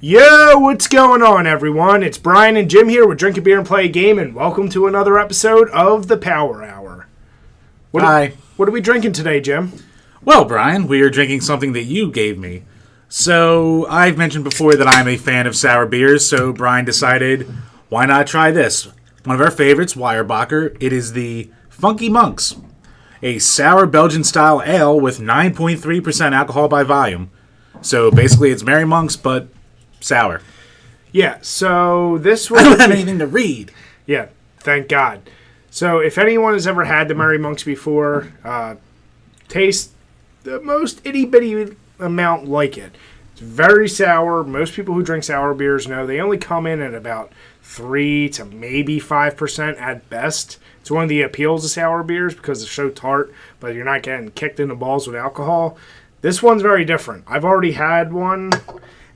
Yo, what's going on, everyone? It's Brian and Jim here with Drink a Beer and Play a Game, and welcome to another episode of the Power Hour. Hi. What are we drinking today, Jim? Well, Brian, we are drinking something that you gave me. So, I've mentioned before that I'm a fan of sour beers, so Brian decided, why not try this? One of our favorites, Weyerbacher. It is the Funky Monks, a sour Belgian-style ale with 9.3% alcohol by volume. So, basically, it's Merry Monks, but sour. Yeah, so this was... I don't have anything to read. Yeah, thank God. So if anyone has ever had the Merry Monks before, taste the most itty-bitty amount like it. It's very sour. Most people who drink sour beers know they only come in at about 3 to maybe 5% at best. It's one of the appeals of sour beers because it's so tart, but you're not getting kicked in the balls with alcohol. This one's very different. I've already had one.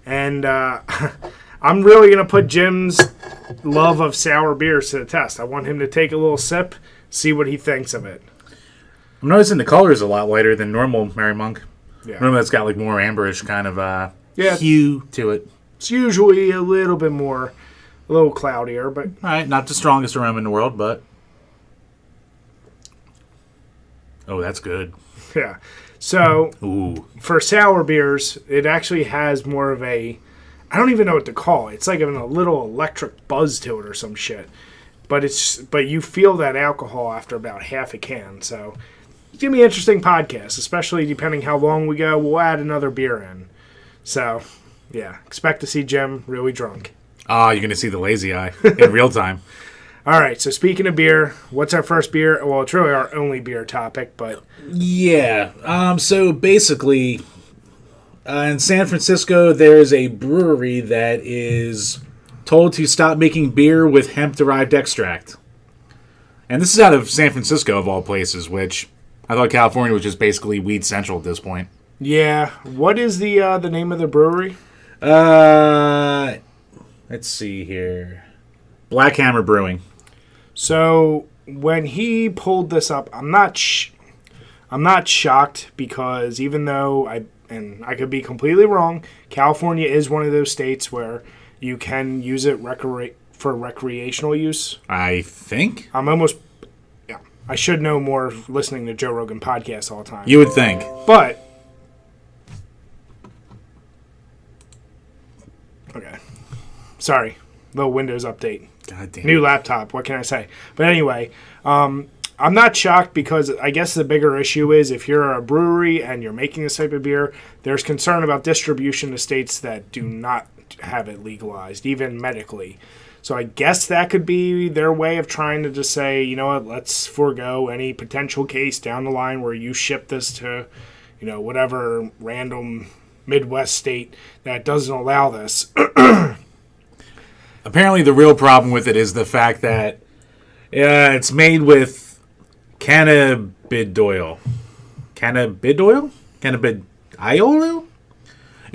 And I'm really going to put Jim's love of sour beers to the test. I want him to take a little sip, see what he thinks of it. I'm noticing the color is a lot lighter than normal Merry Monk. Yeah. Normally it's got like more amberish kind of Yeah. hue to it. It's usually a little bit more, a little cloudier, but... All right, not the strongest aroma in the world, but... Oh, that's good. Yeah. So, Ooh. for sour beers, it actually has more of a... I don't even know what to call it. It's like a little electric buzz to it or some shit. But you feel that alcohol after about half a can. So it's going to be an interesting podcast, especially depending how long we go. We'll add another beer in. So, yeah, expect to see Jim really drunk. Ah, you're going to see the lazy eye in real time. All right, so speaking of beer, what's our first beer? Well, it's really our only beer topic, but... Yeah, so basically, in San Francisco, there's a brewery that is told to stop making beer with hemp-derived extract. And this is out of San Francisco, of all places, which I thought California was just basically weed central at this point. Yeah, what is the name of the brewery? Let's see here. Black Hammer Brewing. So when he pulled this up, I'm not shocked because even though I could be completely wrong, California is one of those states where you can use it for recreational use. I think. I should know more listening to Joe Rogan podcasts all the time. You would think. But okay. Sorry. Little Windows update. God damn. New laptop. What can I say? But anyway, I'm not shocked because I guess the bigger issue is if you're a brewery and you're making this type of beer, there's concern about distribution to states that do not have it legalized, even medically. So I guess that could be their way of trying to just say, you know what, let's forego any potential case down the line where you ship this to, whatever random Midwest state that doesn't allow this. Apparently, the real problem with it is the fact that it's made with cannabidiol. Cannabidiol? Cannabidiol?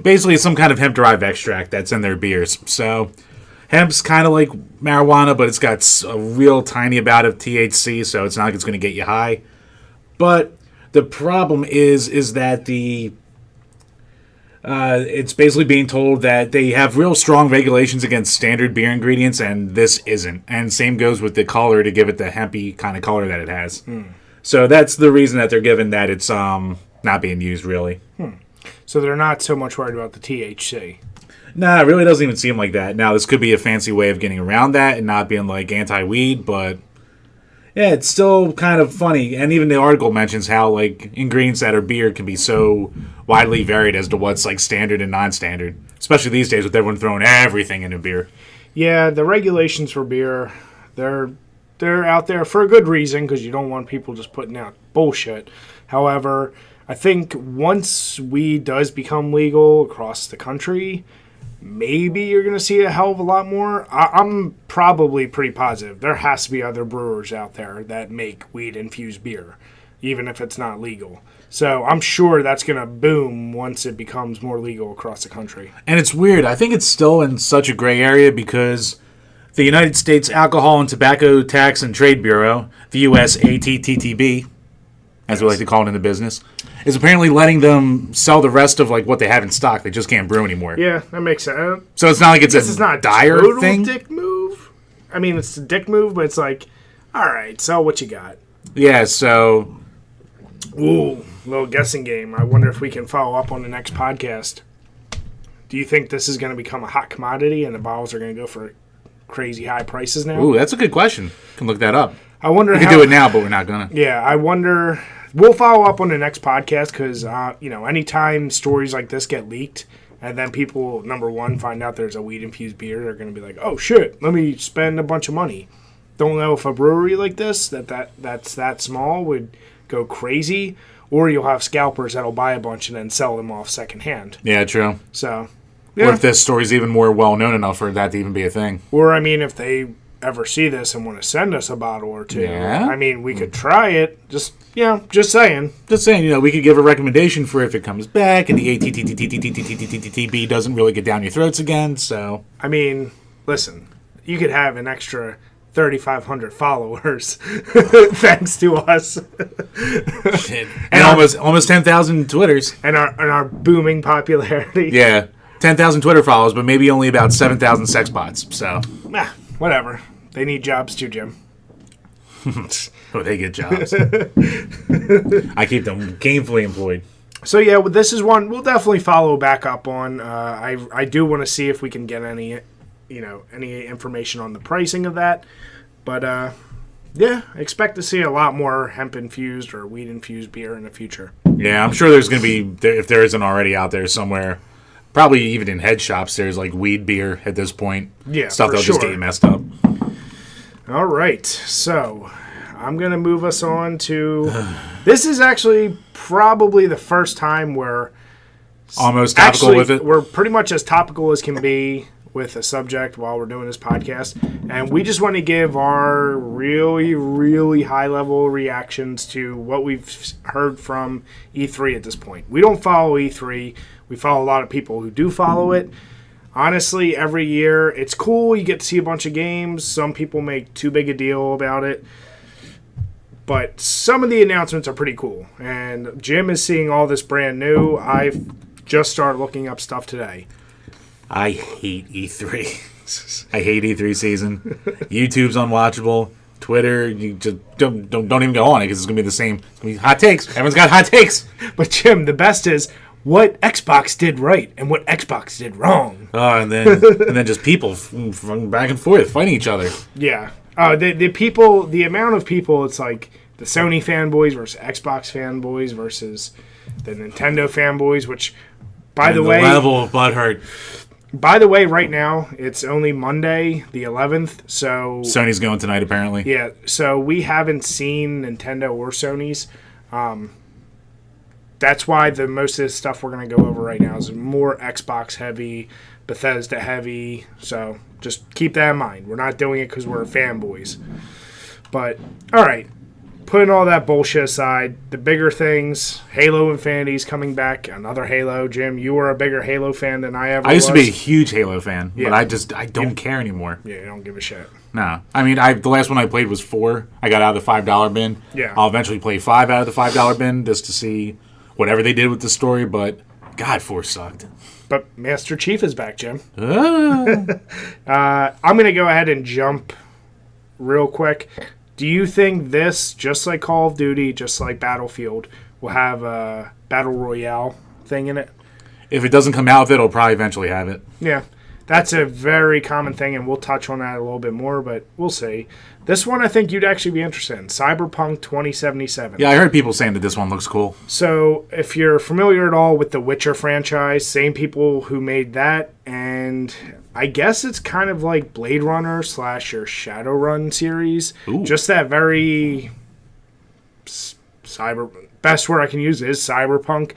Basically, it's some kind of hemp-derived extract that's in their beers. So, hemp's kind of like marijuana, but it's got a real tiny amount of THC, so it's not like it's going to get you high. But the problem is that it's basically being told that they have real strong regulations against standard beer ingredients, and this isn't. And same goes with the color to give it the hempy kind of color that it has. So that's the reason that they're given that it's not being used, really. So they're not so much worried about the THC. Nah, it really doesn't even seem like that. Now, this could be a fancy way of getting around that and not being like anti-weed, but yeah, it's still kind of funny. And even the article mentions how like ingredients that are beer can be so widely varied as to what's like standard and non-standard, especially these days with everyone throwing everything into beer. Yeah, the regulations for beer, they're out there for a good reason because you don't want people just putting out bullshit. However, I think once weed does become legal across the country, maybe you're going to see a hell of a lot more. I'm probably pretty positive. There has to be other brewers out there that make weed-infused beer, even if it's not legal. So I'm sure that's going to boom once it becomes more legal across the country. And it's weird. I think it's still in such a gray area because the United States Alcohol and Tobacco Tax and Trade Bureau, the US ATTTB, as we like to call it in the business, is apparently letting them sell the rest of like what they have in stock. They just can't brew anymore. Yeah, that makes sense. So it's not like it's This is not a dire total thing. dick move. I mean, it's a dick move, but it's like, all right, sell what you got. Yeah, so... Ooh, little guessing game. I wonder if we can follow up on the next podcast. Do you think this is going to become a hot commodity and the bottles are going to go for crazy high prices now? Ooh, that's a good question. Can look that up. I wonder We can do it now, but we're not gonna. Yeah, I wonder. We'll follow up on the next podcast because, anytime stories like this get leaked and then people, number one, find out there's a weed-infused beer, they're going to be like, oh, shit, let me spend a bunch of money. Don't know if a brewery like this, that's that small, would go crazy, or you'll have scalpers that'll buy a bunch and then sell them off secondhand. Yeah, true. So, Or if this story's even more well-known enough for that to even be a thing. Or, I mean, if they ever see this and want to send us a bottle or two, Yeah. I mean, we could try it. Just saying. Just saying, we could give a recommendation for if it comes back and the ATTTTTTTTTTB doesn't really get down your throats again, so... I mean, listen, you could have an extra 3,500 followers thanks to us. And almost 10,000 Twitters. And our booming popularity. Yeah, 10,000 Twitter followers, but maybe only about 7,000 sex bots, so... Whatever. They need jobs too, Jim. Oh, they get jobs. I keep them gainfully employed. So, yeah, this is one we'll definitely follow back up on. I do want to see if we can get any information on the pricing of that. But, expect to see a lot more hemp-infused or weed-infused beer in the future. Yeah, I'm sure there's going to be, if there isn't already out there somewhere, probably even in head shops, there's like weed beer at this point. Yeah, stuff that'll just get you messed up. All right, so I'm going to move us on to... This is actually probably the first time we're... Almost topical with it. We're pretty much as topical as can be with a subject while we're doing this podcast. And we just want to give our really, really high-level reactions to what we've heard from E3 at this point. We don't follow E3. We follow a lot of people who do follow it. Honestly, every year, it's cool. You get to see a bunch of games. Some people make too big a deal about it. But some of the announcements are pretty cool. And Jim is seeing all this brand new. I've just started looking up stuff today. I hate E3. I hate E3 season. YouTube's unwatchable. Twitter, you just don't even go on it because it's going to be the same. It's going to be hot takes. Everyone's got hot takes. But Jim, the best is what Xbox did right and what Xbox did wrong. Oh, and then just people from back and forth fighting each other. Yeah. The amount of people, it's like the Sony fanboys versus Xbox fanboys versus the Nintendo fanboys, which, by the way... level of butthurt. By the way, right now, it's only Monday, the 11th, so... Sony's going tonight, apparently. Yeah, so we haven't seen Nintendo or Sony's. That's why most of the stuff we're going to go over right now is more Xbox heavy, Bethesda heavy, so just keep that in mind. We're not doing it because we're fanboys. But, alright, putting all that bullshit aside, the bigger things, Halo Infinity's coming back, another Halo. Jim, you were a bigger Halo fan than I ever was. I used to be a huge Halo fan, Yeah. but I don't care anymore. Yeah, you don't give a shit. No. I mean, the last one I played was 4. I got out of the $5 bin. Yeah. I'll eventually play 5 out of the $5 bin just to see whatever they did with the story, but God, 4 sucked. But Master Chief is back, Jim. Ah. I'm going to go ahead and jump real quick. Do you think this, just like Call of Duty, just like Battlefield, will have a Battle Royale thing in it? If it doesn't come out with it, it'll probably eventually have it. Yeah, that's a very common thing, and we'll touch on that a little bit more, but we'll see. This one I think you'd actually be interested in, Cyberpunk 2077. Yeah, I heard people saying that this one looks cool. So, if you're familiar at all with the Witcher franchise, same people who made that, and I guess it's kind of like Blade Runner / your Shadowrun series. Ooh. Just that very best word I can use is cyberpunk,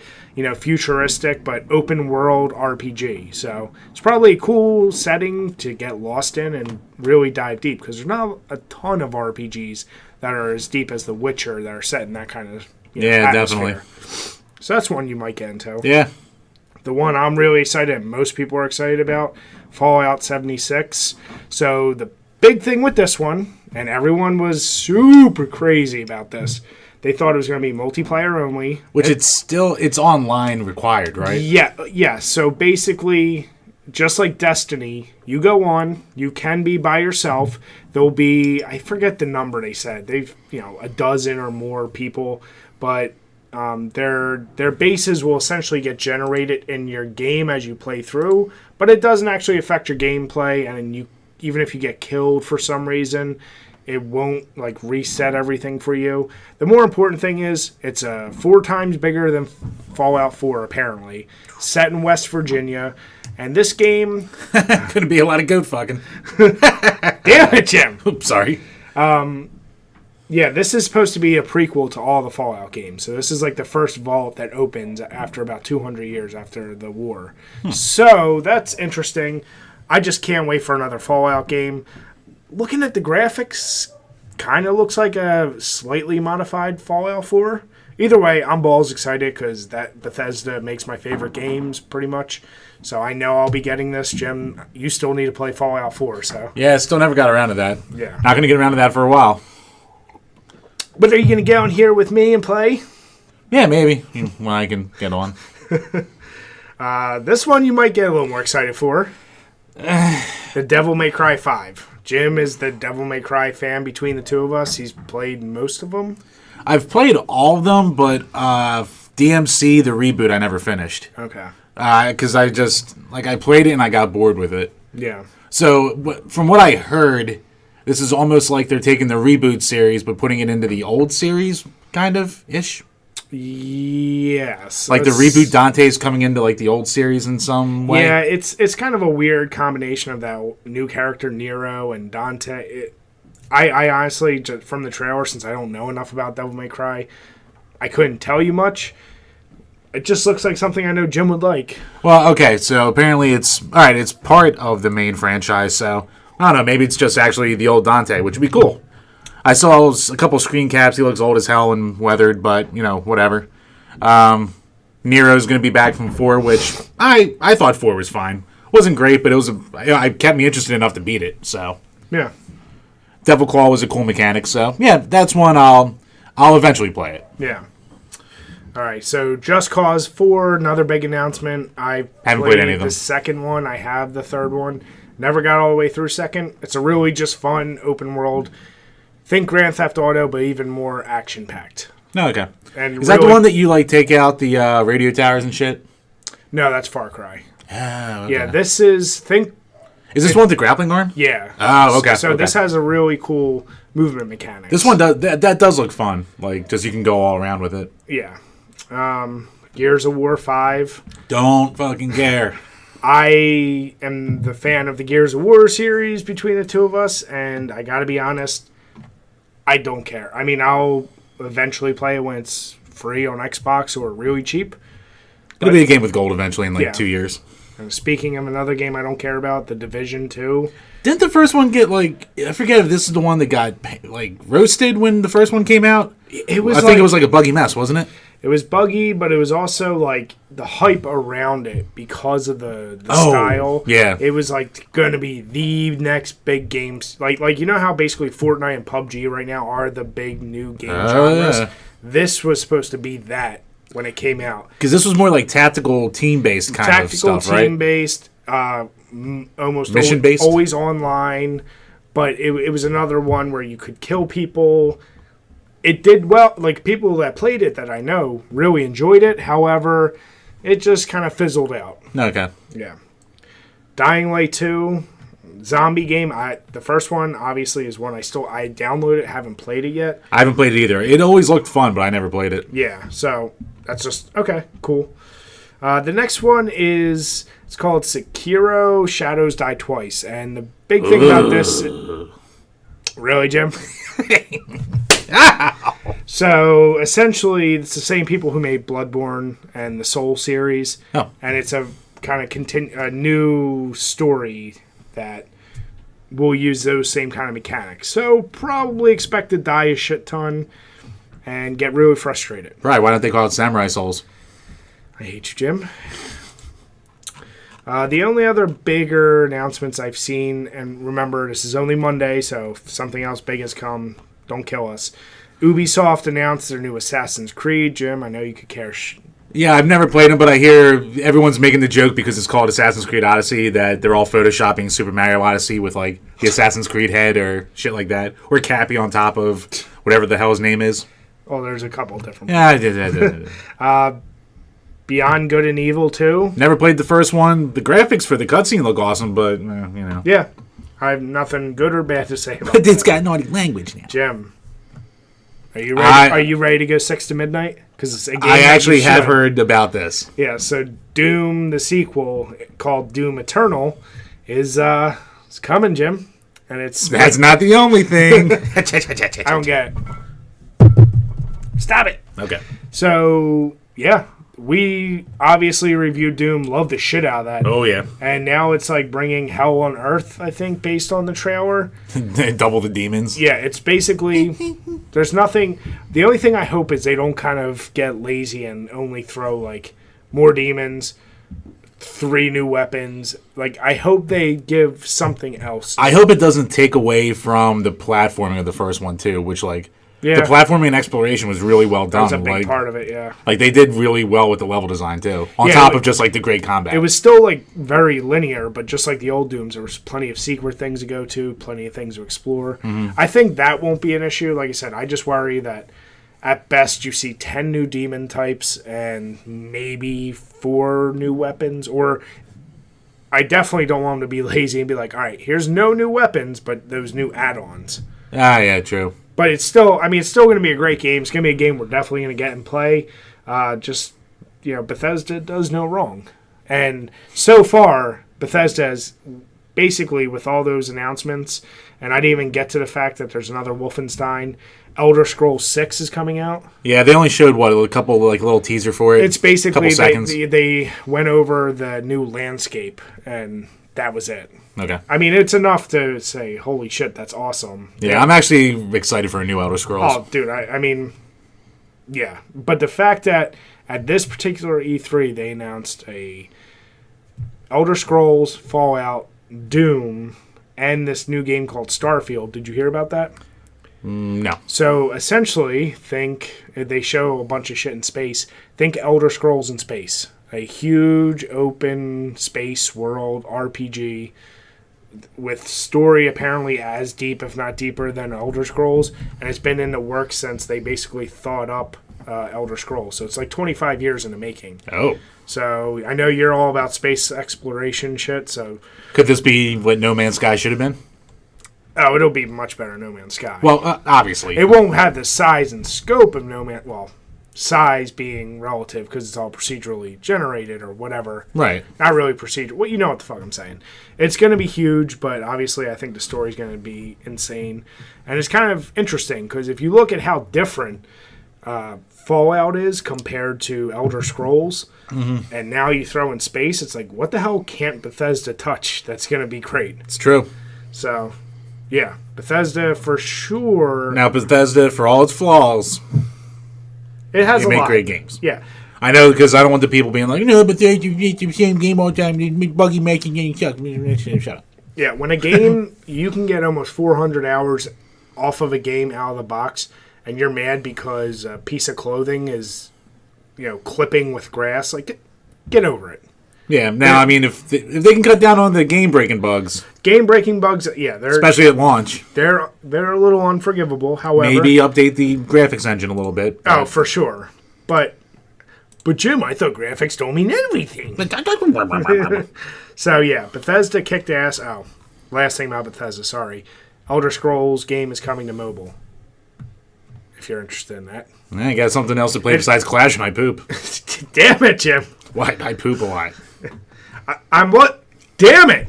futuristic but open world RPG. So it's probably a cool setting to get lost in and really dive deep because there's not a ton of RPGs that are as deep as The Witcher that are set in that kind of atmosphere. Definitely. So that's one you might get into. Yeah. The one I'm really excited and most people are excited about, Fallout 76. So the big thing with this one, and everyone was super crazy about this, They thought it was going to be multiplayer only. Which it's online required, right? Yeah. So basically, just like Destiny, you go on, you can be by yourself. There'll be, I forget the number they said. They've, a dozen or more people, but their bases will essentially get generated in your game as you play through, but it doesn't actually affect your gameplay, and even if you get killed for some reason, it won't reset everything for you. The more important thing is it's 4 times bigger than Fallout 4 apparently, set in West Virginia, and this game Gonna be a lot of goat fucking. damn it, Jim. Oops, sorry. Yeah, this is supposed to be a prequel to all the Fallout games. So this is the first vault that opens after about 200 years after the war. So that's interesting. I just can't wait for another Fallout game. Looking at the graphics, kind of looks like a slightly modified Fallout 4. Either way, I'm balls excited because that Bethesda makes my favorite games pretty much. So I know I'll be getting this. Jim, you still need to play Fallout 4, so. Yeah, still never got around to that. Yeah. Not going to get around to that for a while. But are you going to get on here with me and play? Yeah, maybe. When I can get on. This one you might get a little more excited for. The Devil May Cry 5. Jim is the Devil May Cry fan between the two of us. He's played most of them. I've played all of them, but DMC, the reboot, I never finished. Okay. Because I just, I played it and I got bored with it. Yeah. So, from what I heard, this is almost like they're taking the reboot series, but putting it into the old series, kind of-ish. Yes. The reboot Dante's coming into, the old series in some way. Yeah, it's kind of a weird combination of that new character, Nero, and Dante. I honestly, just from the trailer, since I don't know enough about Devil May Cry, I couldn't tell you much. It just looks like something I know Jim would like. Well, okay, so apparently it's part of the main franchise, so I don't know, maybe it's just actually the old Dante, which would be cool. I saw a couple screen caps. He looks old as hell and weathered, but, whatever. Nero's going to be back from 4, which I thought 4 was fine. Wasn't great, but it kept me interested enough to beat it, so. Yeah. Devil Claw was a cool mechanic, so, yeah, that's one I'll eventually play it. Yeah. All right, so Just Cause 4, another big announcement. I haven't played any of them. The second one. I have the third one. Never got all the way through second. It's a really just fun open world. Think Grand Theft Auto, but even more action-packed. Oh, okay. And is that the one that you, take out the radio towers and shit? No, that's Far Cry. Oh, okay. Yeah, this is... Is this one with the grappling arm? Yeah. Oh, okay. So this has a really cool movement mechanic. This one does... That does look fun. Just you can go all around with it. Yeah. Gears of War 5. Don't fucking care. I am the fan of the Gears of War series between the two of us, and I gotta be honest, I don't care. I mean, I'll eventually play it when it's free on Xbox or really cheap. It'll be a game with gold eventually in 2 years. And speaking of another game I don't care about, The Division 2. Didn't the first one get I forget if this is the one that got roasted when the first one came out? I think it was a buggy mess, wasn't it? It was buggy, but it was also the hype around it because of the style. Yeah. It was going to be the next big games. You know how basically Fortnite and PUBG right now are the big new game genres? Yeah. This was supposed to be that when it came out. Because this was more tactical team-based kind of stuff, right? Tactical team-based, almost mission-based? always online. But it was another one where you could kill people. It did well. People that played it that I know really enjoyed it. However, it just kind of fizzled out. Okay. Yeah. Dying Light 2, zombie game. The first one, obviously, is one I downloaded it, haven't played it yet. I haven't played it either. It always looked fun, but I never played it. Yeah, so that's just, okay, cool. The next one it's called Sekiro Shadows Die Twice. And the big thing about this... Really, Jim? So essentially, it's the same people who made Bloodborne and the Soul series, and it's a kind of a new story that will use those same kind of mechanics. So probably expect to die a shit ton and get really frustrated. Right? Why don't they call it Samurai Souls? I hate you, Jim. The only other bigger announcements I've seen, and remember, this is only Monday, so if something else big has come, don't kill us, Ubisoft announced their new Assassin's Creed. Jim, I know you could care. Yeah, I've never played them, but I hear everyone's making the joke because it's called Assassin's Creed Odyssey that they're all photoshopping Super Mario Odyssey with like the Assassin's Creed head or shit like that, or Cappy on top of whatever the hell his name is. Oh, there's a couple different. Yeah, I did. Beyond Good and Evil 2. Never played the first one. The graphics for the cutscene look awesome, but you know. Yeah, I have nothing good or bad to say about But it's got naughty language now. Jim, are you ready? Are you ready to go 6 to midnight? Because it's a game. I actually have heard about this. Yeah, so Doom, the sequel called Doom Eternal, is coming, Jim, and that's not the only thing. I don't get it. Stop it. Okay. So yeah, we obviously reviewed Doom, loved the shit out of that. Oh yeah. And now it's like bringing hell on earth, I think, based on the trailer. Double the demons. Yeah, it's basically there's nothing. The only thing I hope is they don't kind of get lazy and only throw like more demons, 3 new weapons. Like I hope they give something else. I hope it doesn't take away from the platforming of the first one too, which like the platforming and exploration was really well done. That was a big part of it, yeah. Like they did really well with the level design too. On top of just like the great combat. It was still like very linear, but just like the old Dooms, there was plenty of secret things to go to, plenty of things to explore. Mm-hmm. I think that won't be an issue. Like I said, I just worry that at best you see 10 new demon types and maybe 4 new weapons, or I definitely don't want them to be lazy and be like, all right, here's no new weapons, but those new add-ons. Ah, yeah, true. But it's still going to be a great game. It's going to be a game we're definitely going to get and play. Just, Bethesda does no wrong. And so far, Bethesda has basically, with all those announcements, and I didn't even get to the fact that there's another Wolfenstein, Elder Scrolls 6 is coming out. Yeah, they only showed, a couple, little teaser for it? It's basically, they went over the new landscape, and that was it. Okay. I mean, it's enough to say, holy shit, that's awesome. Yeah, I'm actually excited for a new Elder Scrolls. Oh, dude, I mean, yeah. But the fact that at this particular E3, they announced a Elder Scrolls, Fallout, Doom, and this new game called Starfield. Did you hear about that? No. So, essentially, they show a bunch of shit in space. Think Elder Scrolls in space. A huge open space world RPG with story apparently as deep, if not deeper, than Elder Scrolls. And it's been in the works since they basically thought up Elder Scrolls. So it's like 25 years in the making. Oh. So I know you're all about space exploration shit. So could this be what No Man's Sky should have been? Oh, it'll be much better than No Man's Sky. Well, obviously. It won't have the size and scope of No Man's... Well, size being relative because it's all procedurally generated or whatever. Right. Not really procedural. Well, you know what the fuck I'm saying. It's going to be huge, but obviously I think the story's going to be insane. And it's kind of interesting because if you look at how different Fallout is compared to Elder Scrolls, and now you throw in space, it's like, what the hell can't Bethesda touch that's going to be great? It's true. So, yeah. Bethesda for sure. Now, Bethesda, for all its flaws... It has a lot. They make great games. Yeah. I know, because I don't want the people being like, no, but they make the same game all the time. They make buggy making games. Shut up. Yeah, when a game, you can get almost 400 hours off of a game out of the box, and you're mad because a piece of clothing is, clipping with grass, like, get over it. Yeah, now, I mean, if they can cut down on the game-breaking bugs. Game-breaking bugs, yeah. Especially at launch. They're a little unforgivable, however. Maybe update the graphics engine a little bit. Oh, for sure. But Jim, I thought graphics don't mean everything. So, yeah, Bethesda kicked ass. Oh, last thing about Bethesda, sorry. Elder Scrolls game is coming to mobile. If you're interested in that. I got something else to play besides Clash and I poop. Damn it, Jim. Why? I poop a lot. I'm what? Damn it!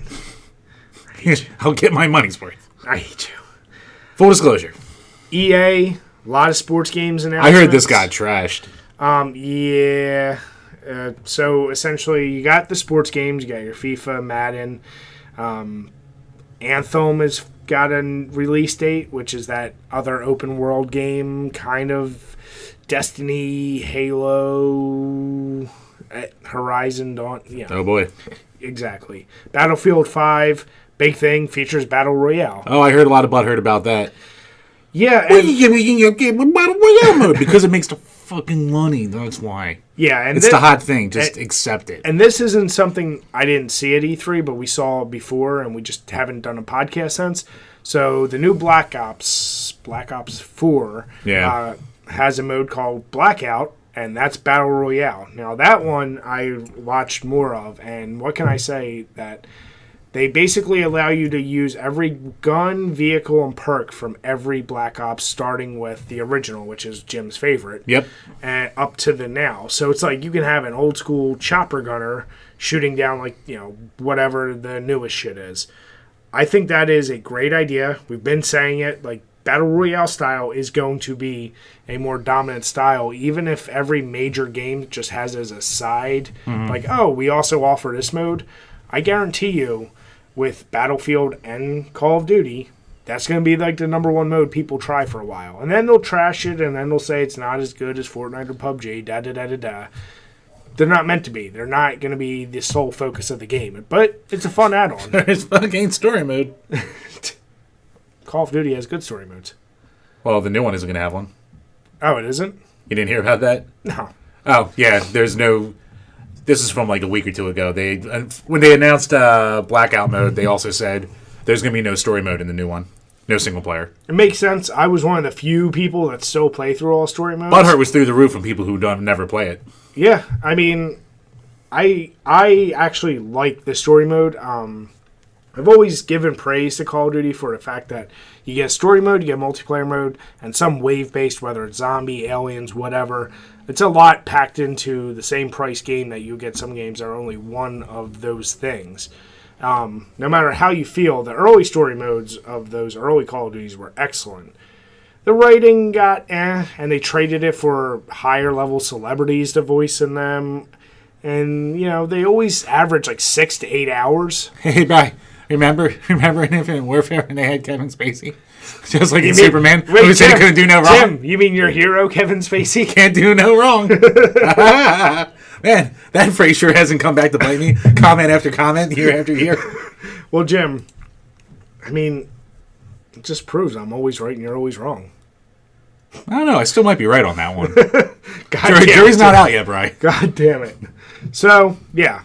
I'll get my money's worth. I hate you. Full disclosure. EA, a lot of sports games announced. I heard this got trashed. Yeah. So essentially, you got the sports games. You got your FIFA, Madden. Anthem has got a release date, which is that other open world game, kind of Destiny, Halo, Horizon Dawn. Yeah. Oh boy. Exactly. Battlefield 5, big thing, features Battle Royale. Oh, I heard a lot of butthurt about that. Yeah, Well, and, you get battle royale mode because it makes the fucking money. That's why. yeah, and It's the hot thing. Just accept it. And this isn't something I didn't see at E3, but we saw before, and we just haven't done a podcast since. So the new Black Ops 4, has a mode called Blackout, and that's Battle Royale. Now, that one I watched more of, and what can I say? That they basically allow you to use every gun, vehicle, and perk from every Black Ops, starting with the original, which is Jim's favorite. Yep. And up to the now. So it's like you can have an old school chopper gunner shooting down, like, whatever the newest shit is. I think that is a great idea. We've been saying it. Like, Battle Royale style is going to be a more dominant style, even if every major game just has as a side, like, oh, we also offer this mode. I guarantee you, with Battlefield and Call of Duty, that's going to be like the number one mode people try for a while. And then they'll trash it, and then they'll say it's not as good as Fortnite or PUBG, da-da-da-da-da. They're not meant to be. They're not going to be the sole focus of the game. But it's a fun add-on. It's fucking story mode. Call of Duty has good story modes. Well, the new one isn't going to have one. Oh, it isn't? You didn't hear about that? No. Oh, yeah. There's no... This is from like a week or two ago. When they announced Blackout mode, they also said there's going to be no story mode in the new one. No single player. It makes sense. I was one of the few people that still play through all story modes. Butthurt was through the roof from people who don't never play it. Yeah, I mean, I actually like the story mode. I've always given praise to Call of Duty for the fact that you get story mode, you get multiplayer mode, and some wave-based, whether it's zombie, aliens, whatever. It's a lot packed into the same price game that you get some games that are only one of those things. No matter how you feel, the early story modes of those early Call of Duties were excellent. The writing got and they traded it for higher level celebrities to voice in them. And, they always average like 6 to 8 hours. Hey, bye. Remember in Infinite Warfare when they had Kevin Spacey? Just like in Superman, who said he couldn't do no wrong? Tim, you mean your hero, Kevin Spacey? Can't do no wrong. Man, that phrase sure hasn't come back to bite me. Comment after comment, year after year. Well, Jim, I mean, it just proves I'm always right and you're always wrong. I don't know. I still might be right on that one. Jury's not out yet, Bri. God damn it. So, yeah.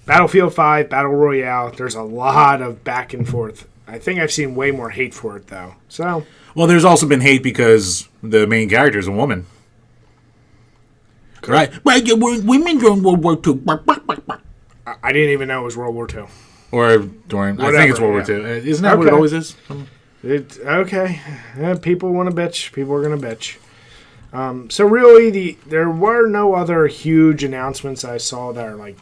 Battlefield 5, Battle Royale, there's a lot of back and forth. I think I've seen way more hate for it, though. So, well, there's also been hate because the main character is a woman. Right? Well, women during World War II. I didn't even know it was World War II. Or during, I think it's World War II. Isn't that what it always is? Okay. People want to bitch. People are going to bitch. So really, there were no other huge announcements I saw that are like,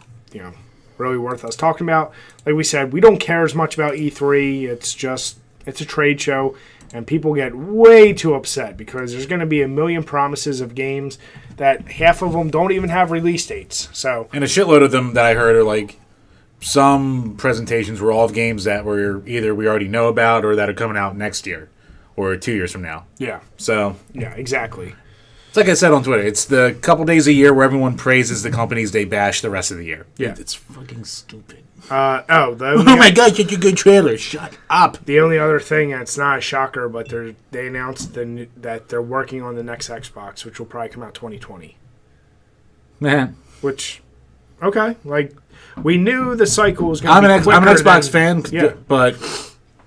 really worth us talking about. Like we said, we don't care as much about E3. It's a trade show, and people get way too upset because there's going to be a million promises of games that half of them don't even have release dates. So, and a shitload of them that I heard are like, some presentations were all of games that were either we already know about or that are coming out next year or 2 years from now. Yeah. So, yeah, exactly. It's like I said on Twitter, it's the couple days a year where everyone praises the companies they bash the rest of the year. Yeah. It's fucking stupid. Oh my god, such a good trailer. Shut up. The only other thing, and it's not a shocker, but they announced that they're working on the next Xbox, which will probably come out 2020. Man. Which, okay, like, we knew the cycle was going to be quicker. I'm an Xbox fan, yeah. But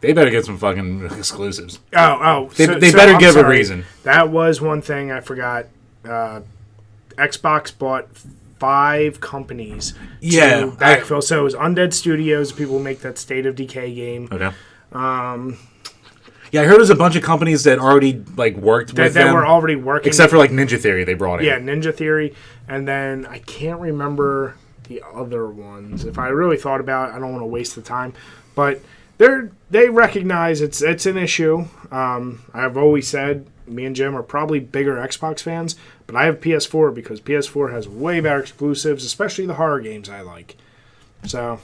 they better get some fucking exclusives. They better give a reason. That was one thing I forgot. Xbox bought 5 companies to backfill. So it was Undead Studios, people who make that State of Decay game. Okay. Yeah, I heard there's a bunch of companies that already worked with them. That were already working. Except for Ninja Theory they brought in. Yeah, Ninja Theory. And then I can't remember the other ones. If I really thought about it, I don't want to waste the time. But they recognize it's an issue. I've always said me and Jim are probably bigger Xbox fans, but I have PS4 because PS4 has way better exclusives, especially the horror games I like. So,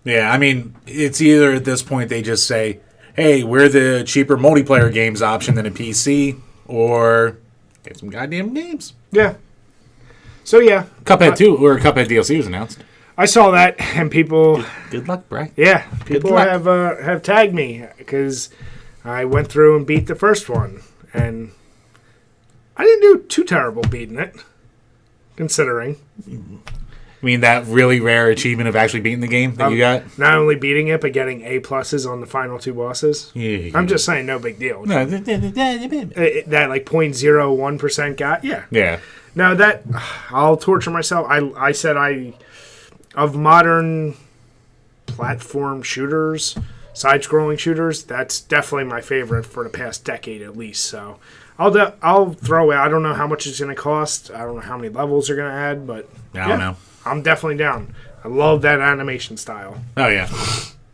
yeah, I mean, it's either at this point they just say, hey, we're the cheaper multiplayer games option than a PC, or get some goddamn games. Yeah. So, yeah. Cuphead 2, or Cuphead DLC was announced. I saw that, and people... Good luck, Bri. Yeah, people have tagged me, because I went through and beat the first one, and I didn't do too terrible beating it, considering. I mean, that really rare achievement of actually beating the game that you got? Not only beating it, but getting A+ on the final 2 bosses. Yeah. I'm just saying, no big deal. No. That like 0.01% got, yeah. Yeah. Now that, I'll torture myself. I said of modern platform shooters, side-scrolling shooters, that's definitely my favorite for the past decade at least. So I'll throw it. I don't know how much it's going to cost. I don't know how many levels they're going to add, but I don't know. I'm definitely down. I love that animation style. Oh, yeah.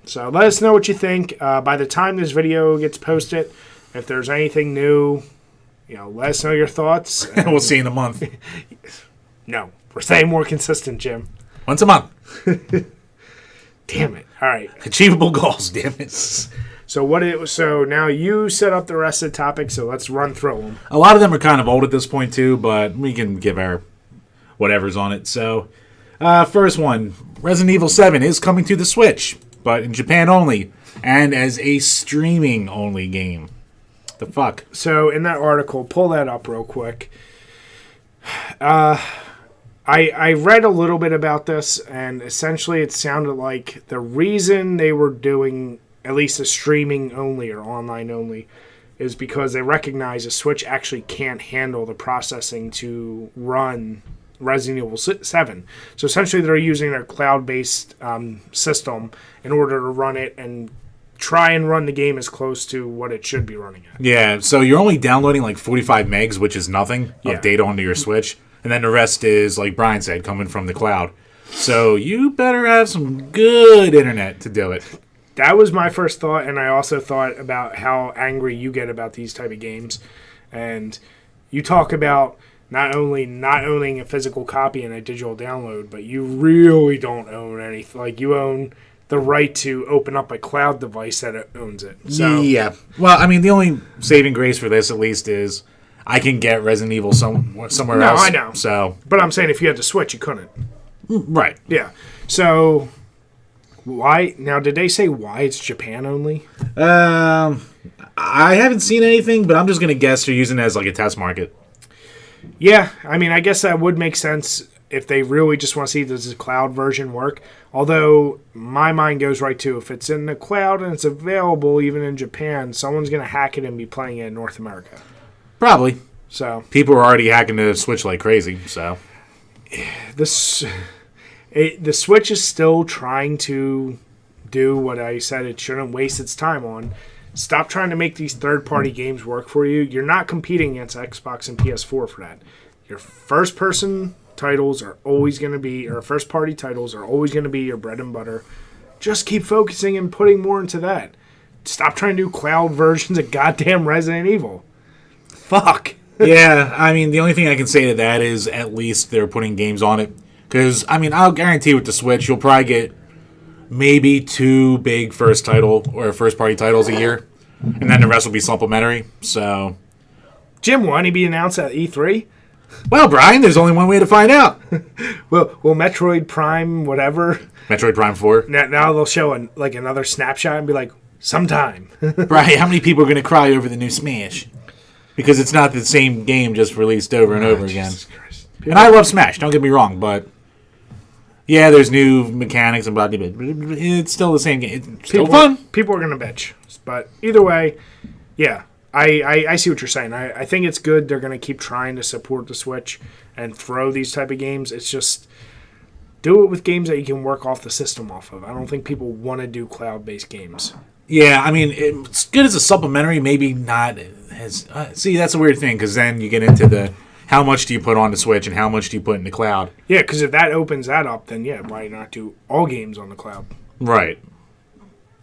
So let us know what you think. By the time this video gets posted, if there's anything new, let us know your thoughts. We'll see you in a month. No, we're staying more consistent, Jim. Once a month. Damn it. All right. Achievable goals, damn it. So now you set up the rest of the topics, so let's run through them. A lot of them are kind of old at this point, too, but we can give our whatever's on it. So, first one, Resident Evil 7 is coming to the Switch, but in Japan only, and as a streaming-only game. The fuck? So, in that article, pull that up real quick. I read a little bit about this, and essentially it sounded like the reason they were doing at least a streaming only or online only is because they recognize the Switch actually can't handle the processing to run Resident Evil 7. So essentially they're using their cloud-based system in order to run it and try and run the game as close to what it should be running at. Yeah, so you're only downloading like 45 megs, which is nothing, of data onto your Switch. And then the rest is, like Brian said, coming from the cloud. So you better have some good internet to do it. That was my first thought, and I also thought about how angry you get about these type of games. And you talk about not only not owning a physical copy and a digital download, but you really don't own anything. Like, you own the right to open up a cloud device that owns it. So, yeah. Well, I mean, the only saving grace for this, at least, is I can get Resident Evil somewhere else. No, I know. So, but I'm saying if you had the Switch, you couldn't. Right. Yeah. So, why? Now, did they say why it's Japan only? I haven't seen anything, but I'm just going to guess they're using it as like a test market. Yeah. I mean, I guess that would make sense if they really just want to see does the cloud version work. Although, my mind goes right to if it's in the cloud and it's available even in Japan, someone's going to hack it and be playing it in North America. Probably. So people are already hacking the Switch like crazy. So the Switch is still trying to do what I said it shouldn't waste its time on. Stop trying to make these third-party games work for you. You're not competing against Xbox and PS4 for that. Your first-person titles are always going to be, or first-party titles are always going to be your bread and butter. Just keep focusing and putting more into that. Stop trying to do cloud versions of goddamn Resident Evil. Fuck. Yeah, I mean, the only thing I can say to that is at least they're putting games on it. Because, I mean, I'll guarantee with the Switch, you'll probably get maybe 2 big first-party titles a year. And then the rest will be supplementary. So, Jim, won't he be announced at E3? Well, Brian, there's only one way to find out. Will Metroid Prime whatever? Metroid Prime 4? Now they'll show another snapshot and be like, sometime. Brian, how many people are going to cry over the new Smash? Because it's not the same game just released over and over again. And I love Smash, don't get me wrong, but yeah, there's new mechanics and blah, blah, blah. It's still the same game. It's still fun. People are going to bitch. But either way, yeah, I see what you're saying. I think it's good they're going to keep trying to support the Switch and throw these type of games. It's just do it with games that you can work off the system off of. I don't think people want to do cloud-based games. Yeah, I mean, it's good as a supplementary, maybe not as... see, that's a weird thing, because then you get into the how much do you put on the Switch and how much do you put in the cloud. Yeah, because if that opens that up, then yeah, why not do all games on the cloud? Right.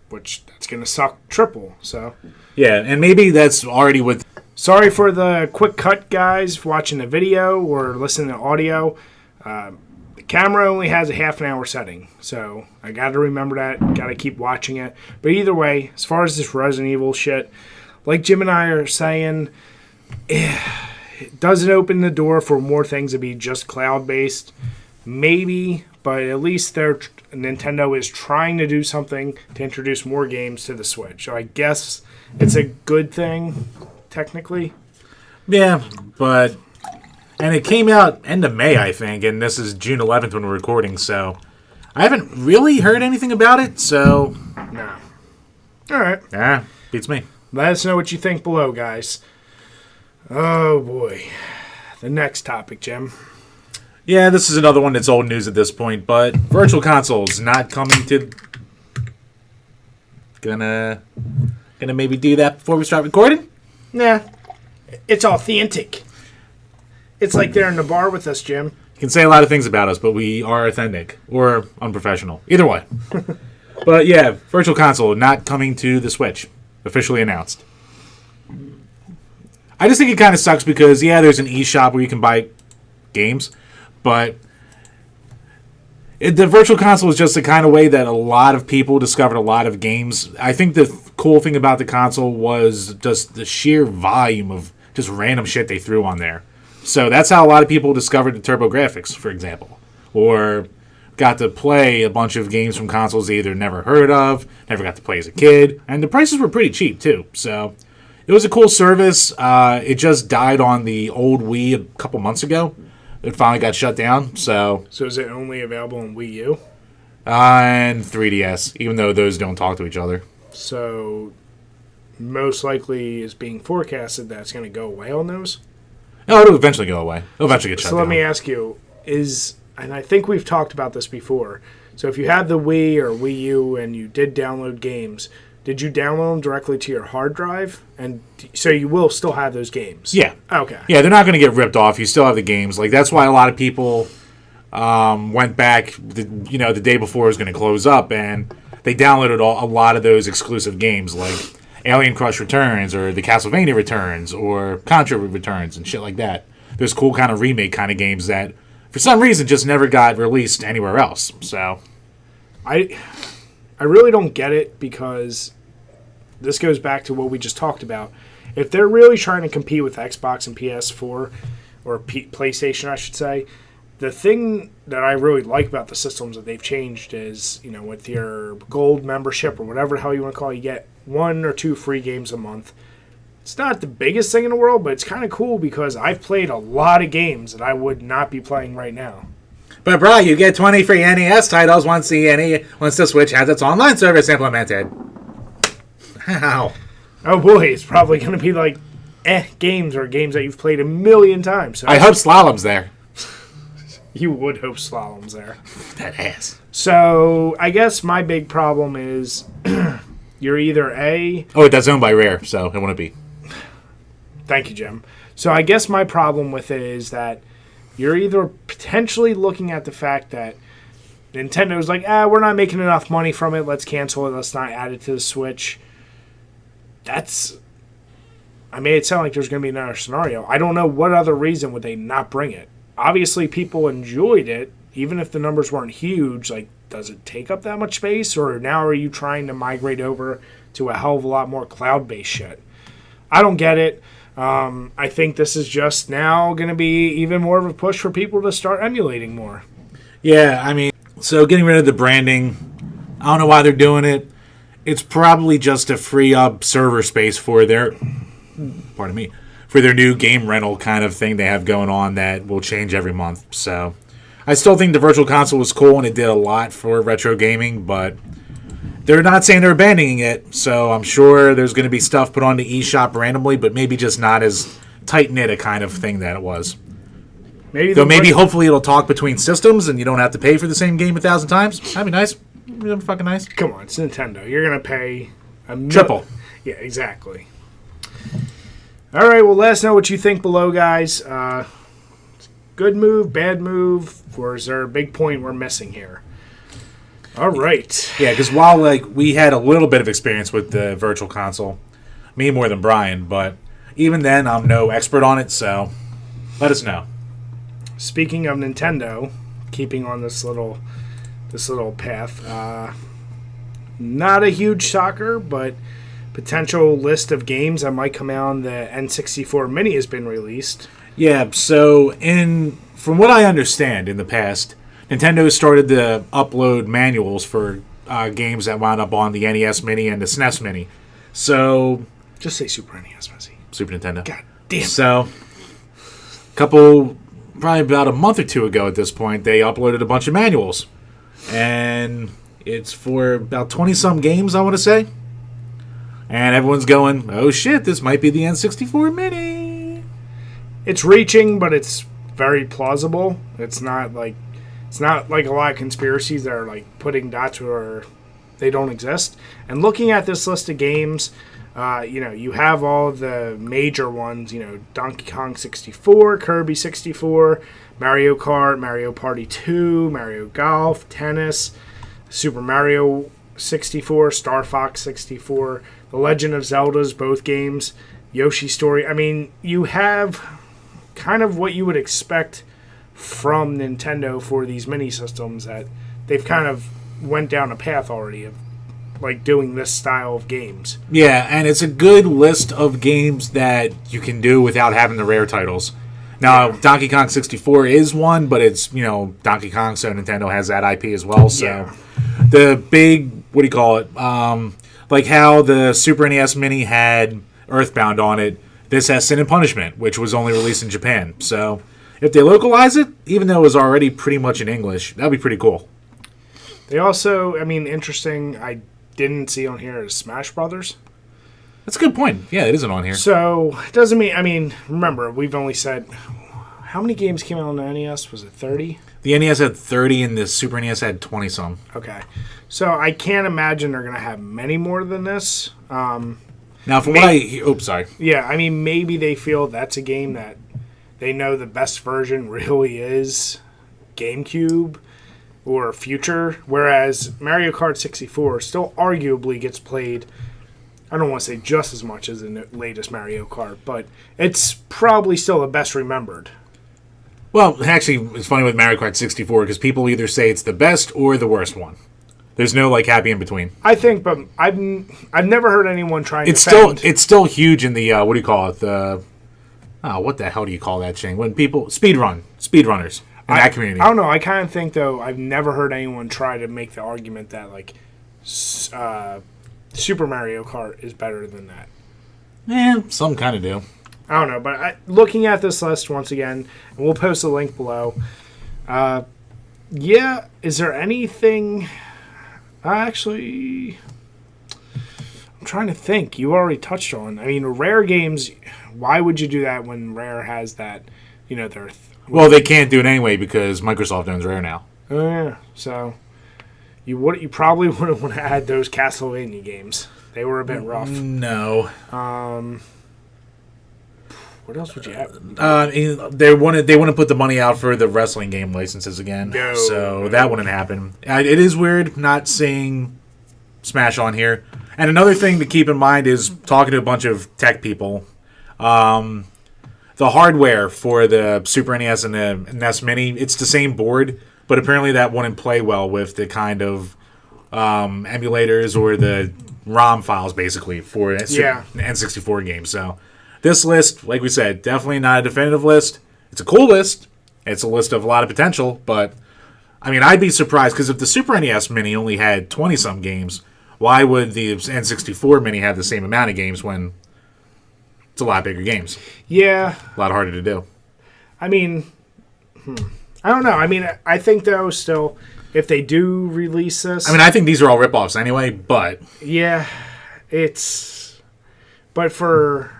Which, that's going to suck triple, so... Yeah, and maybe that's already with... Sorry for the quick cut, guys, watching the video or listening to audio. The camera only has a half an hour setting, so I got to remember that. Got to keep watching it. But either way, as far as this Resident Evil shit, like Jim and I are saying, it doesn't open the door for more things to be just cloud-based. Maybe but at least Nintendo is trying to do something to introduce more games to the Switch. So I guess it's a good thing, technically. Yeah, and it came out end of May, I think, and this is June 11th when we're recording, so I haven't really heard anything about it, so... No. All right. Yeah, beats me. Let us know what you think below, guys. Oh, boy. The next topic, Jim. Yeah, this is another one that's old news at this point, but Virtual Console's not coming to... Gonna maybe do that before we start recording? Nah. It's authentic. It's like they're in the bar with us, Jim. You can say a lot of things about us, but we are authentic or unprofessional. Either way. But yeah, Virtual Console not coming to the Switch. Officially announced. I just think it kind of sucks because, yeah, there's an eShop where you can buy games, but the Virtual Console is just the kind of way that a lot of people discovered a lot of games. I think the cool thing about the console was just the sheer volume of just random shit they threw on there. So that's how a lot of people discovered the TurboGrafx, for example. Or got to play a bunch of games from consoles they either never heard of, never got to play as a kid. And the prices were pretty cheap, too. So it was a cool service. It just died on the old Wii a couple months ago. It finally got shut down. So is it only available on Wii U? And 3DS, even though those don't talk to each other. So most likely is being forecasted that it's going to go away on those? No, it'll eventually go away. It'll eventually get shut down. So let me ask you, and I think we've talked about this before, so if you had the Wii or Wii U and you did download games, did you download them directly to your hard drive? And so you will still have those games? Yeah. Okay. Yeah, they're not going to get ripped off. You still have the games. Like, that's why a lot of people went back, the day before it was going to close up, and they downloaded a lot of those exclusive games, like Alien Crush Returns, or the Castlevania Returns, or Contra Returns, and shit like that. There's cool kind of remake kind of games that, for some reason, just never got released anywhere else. So, I really don't get it, because this goes back to what we just talked about. If they're really trying to compete with Xbox and PS4, or PlayStation, I should say, the thing that I really like about the systems that they've changed is, with your gold membership or whatever the hell you want to call it, you get 1 or 2 free games a month. It's not the biggest thing in the world, but it's kind of cool because I've played a lot of games that I would not be playing right now. But bro, you get 20 free NES titles once the Switch has its online service implemented. How? Oh boy, it's probably going to be like games or games that you've played a million times. So I hope Slalom's there. You would hope Slalom's there. That ass. So I guess my big problem is you're either A... Oh, that's owned by Rare, so it wouldn't be. Thank you, Jim. So I guess my problem with it is that you're either potentially looking at the fact that Nintendo's like, we're not making enough money from it, let's cancel it, let's not add it to the Switch. I made it sound like there's going to be another scenario. I don't know what other reason would they not bring it. Obviously, people enjoyed it, even if the numbers weren't huge. Like, does it take up that much space? Or now are you trying to migrate over to a hell of a lot more cloud-based shit? I don't get it. I think this is just now going to be even more of a push for people to start emulating more. Yeah, I mean, so getting rid of the branding, I don't know why they're doing it. It's probably just to free up server space for their new game rental kind of thing they have going on that will change every month. So I still think the Virtual Console was cool and it did a lot for retro gaming, but they're not saying they're abandoning it. So I'm sure there's going to be stuff put on the eShop randomly, but maybe just not as tight-knit a kind of thing that it was. Maybe hopefully it'll talk between systems and you don't have to pay for the same game 1,000 times. That'd be nice. That'd be fucking nice. Come on, it's Nintendo. You're going to pay triple. Yeah, exactly. All right, well, let us know what you think below, guys. Good move, bad move, or is there a big point we're missing here? All right. Yeah, because while we had a little bit of experience with the Virtual Console, me more than Brian, but even then, I'm no expert on it, so let us know. Speaking of Nintendo, keeping on this little path, not a huge shocker, but potential list of games that might come out on the N64 Mini has been released. Yeah, so from what I understand in the past, Nintendo started to upload manuals for games that wound up on the NES Mini and the SNES Mini. So, Just say Super NES, Messi. Super Nintendo. God damn. So, probably about a month or two ago at this point, they uploaded a bunch of manuals. And it's for about 20-some games, I want to say. And everyone's going, oh shit, this might be the N64 Mini. It's reaching, but it's very plausible. It's not like a lot of conspiracies that are like putting dots where they don't exist. And looking at this list of games, you have all the major ones, Donkey Kong 64, Kirby 64, Mario Kart, Mario Party 2, Mario Golf, Tennis, Super Mario 64, Star Fox 64, The Legend of Zelda's both games, Yoshi's Story. I mean, you have kind of what you would expect from Nintendo for these mini systems, that they've kind of went down a path already of like doing this style of games. Yeah, and it's a good list of games that you can do without having the rare titles. Now, Donkey Kong 64 is one, but it's, Donkey Kong, so Nintendo has that IP as well. So the big, what do you call it? Like how the Super NES Mini had Earthbound on it, this has Sin and Punishment, which was only released in Japan. So if they localize it, even though it was already pretty much in English, that'd be pretty cool. They also, interesting, I didn't see on here, is Smash Brothers. That's a good point. Yeah, it isn't on here. So, it doesn't mean, remember, we've only said, how many games came out on the NES? Was it 30? The NES had 30 and the Super NES had 20-some. Okay. So, I can't imagine they're going to have many more than this. Now, from what I hear... Oops, sorry. Yeah, maybe they feel that's a game that they know the best version really is GameCube or future, whereas Mario Kart 64 still arguably gets played, I don't want to say just as much as the latest Mario Kart, but it's probably still the best remembered. Well, actually, it's funny with Mario Kart 64 because people either say it's the best or the worst one. There's no happy in between. I think, but I've never heard anyone trying it's to defend. It's still huge in the what do you call it? What the hell do you call that thing? When people speedrunners in that community. I don't know. I kind of think though I've never heard anyone try to make the argument that Super Mario Kart is better than that. Some kind of do. I don't know, but looking at this list once again, and we'll post a link below. Is there anything? Actually, I'm trying to think. You already touched on. Rare games. Why would you do that when Rare has that? Well, they can't do it anyway because Microsoft owns Rare now. Oh yeah, so you probably wouldn't want to add those Castlevania games. They were a bit rough. No. What else would you have? They want to put the money out for the wrestling game licenses again, so that wouldn't happen. It is weird not seeing Smash on here. And another thing to keep in mind is talking to a bunch of tech people. The hardware for the Super NES and the NES Mini, it's the same board, but apparently that wouldn't play well with the kind of emulators or the ROM files, basically, for N64 games. So this list, like we said, definitely not a definitive list. It's a cool list. It's a list of a lot of potential, but I'd be surprised because if the Super NES Mini only had 20-some games, why would the N64 Mini have the same amount of games when it's a lot bigger games? Yeah. A lot harder to do. I don't know. I think, though, still, if they do release this... I think these are all ripoffs anyway, but... Yeah, it's... But for...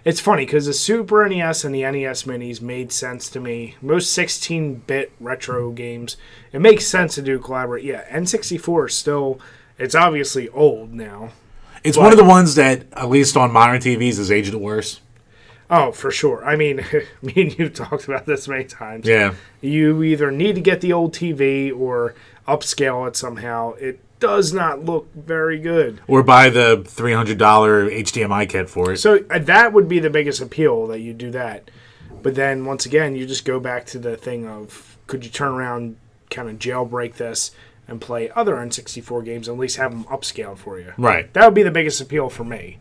It's funny, because the Super NES and the NES Minis made sense to me. Most 16-bit retro games, it makes sense to do collaborate. Yeah, N64 is still... It's obviously old now. It's one of the ones that, at least on modern TVs, is aged worse. Oh, for sure. Me and you talked about this many times. Yeah. You either need to get the old TV or upscale it somehow. It does not look very good. Or buy the $300 HDMI kit for it. So that would be the biggest appeal, that you do that. But then, once again, you just go back to the thing of, could you turn around, kind of jailbreak this, and play other N64 games, and at least have them upscaled for you? Right. That would be the biggest appeal for me.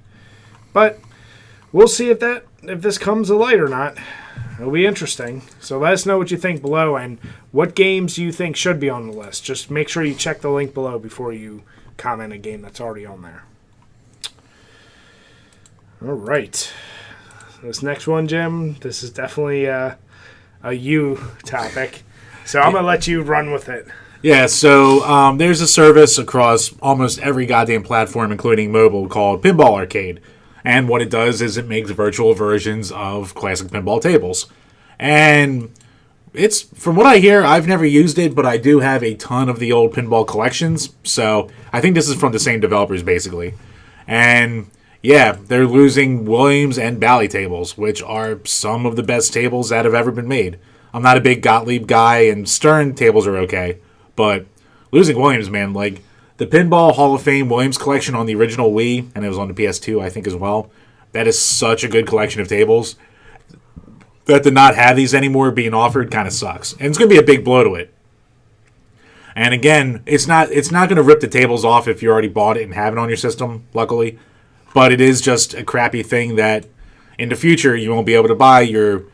But we'll see if this comes to light or not. It'll be interesting. So let us know what you think below and what games you think should be on the list. Just make sure you check the link below before you comment a game that's already on there. All right. This next one, Jim, this is definitely a you topic. So I'm going to let you run with it. Yeah, so there's a service across almost every goddamn platform, including mobile, called Pinball Arcade. And what it does is it makes virtual versions of classic pinball tables. And it's, from what I hear, I've never used it, but I do have a ton of the old pinball collections. So I think this is from the same developers, basically. And yeah, they're losing Williams and Bally tables, which are some of the best tables that have ever been made. I'm not a big Gottlieb guy, and Stern tables are okay. But losing Williams, man, like the Pinball Hall of Fame Williams collection on the original Wii, and it was on the PS2, I think, as well. That is such a good collection of tables. That to not have these anymore being offered kind of sucks. And it's going to be a big blow to it. And again, it's not going to rip the tables off if you already bought it and have it on your system, luckily. But it is just a crappy thing that in the future you won't be able to buy your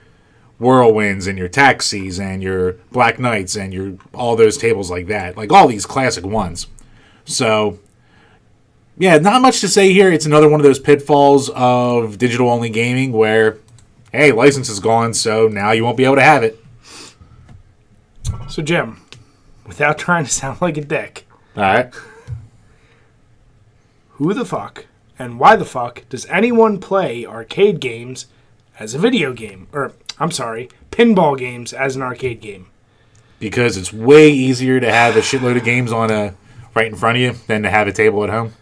Whirlwinds and your Taxis and your Black Knights and your all those tables like that. Like all these classic ones. So, yeah, not much to say here. It's another one of those pitfalls of digital-only gaming where, hey, license is gone, so now you won't be able to have it. So, Jim, without trying to sound like a dick. All right. Who the fuck and why the fuck does anyone play arcade games as a video game? Or, I'm sorry, pinball games as an arcade game? Because it's way easier to have a shitload of games on right in front of you than to have a table at home.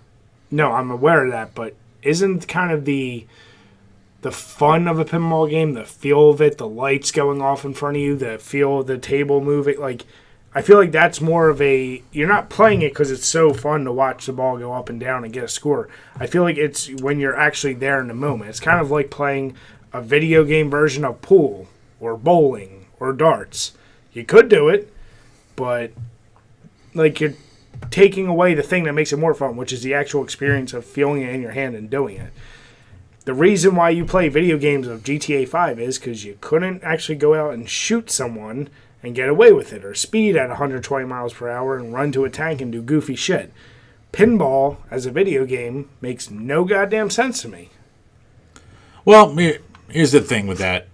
No, I'm aware of that, but isn't kind of the fun of a pinball game, the feel of it, the lights going off in front of you, the feel of the table moving, like, I feel like that's more of a, you're not playing it because it's so fun to watch the ball go up and down and get a score. I feel like it's when you're actually there in the moment. It's kind of like playing a video game version of pool or bowling or darts. You could do it, but like you're taking away the thing that makes it more fun, which is the actual experience of feeling it in your hand and doing it. The reason why you play video games of GTA 5 is because you couldn't actually go out and shoot someone and get away with it, or speed at 120 miles per hour and run to a tank and do goofy shit. Pinball, as a video game, makes no goddamn sense to me. Well, here's the thing with that.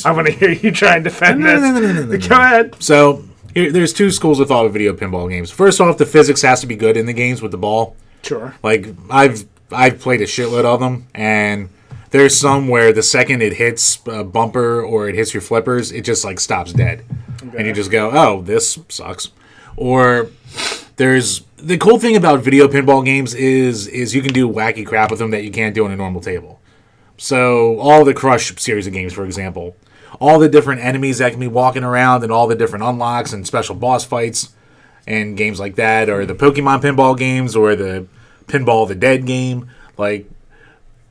I want to hear you try and defend this. No. Go ahead. So, there's two schools of thought with video pinball games. First off, the physics has to be good in the games with the ball. Sure. Like, I've played a shitload of them, and there's some where the second it hits a bumper or it hits your flippers, it just, like, stops dead. Okay. And you just go, oh, this sucks. Or there's... The cool thing about video pinball games is you can do wacky crap with them that you can't do on a normal table. So, all the Crush series of games, for example, all the different enemies that can be walking around and all the different unlocks and special boss fights and games like that, or the Pokemon pinball games or the Pinball the Dead game, like,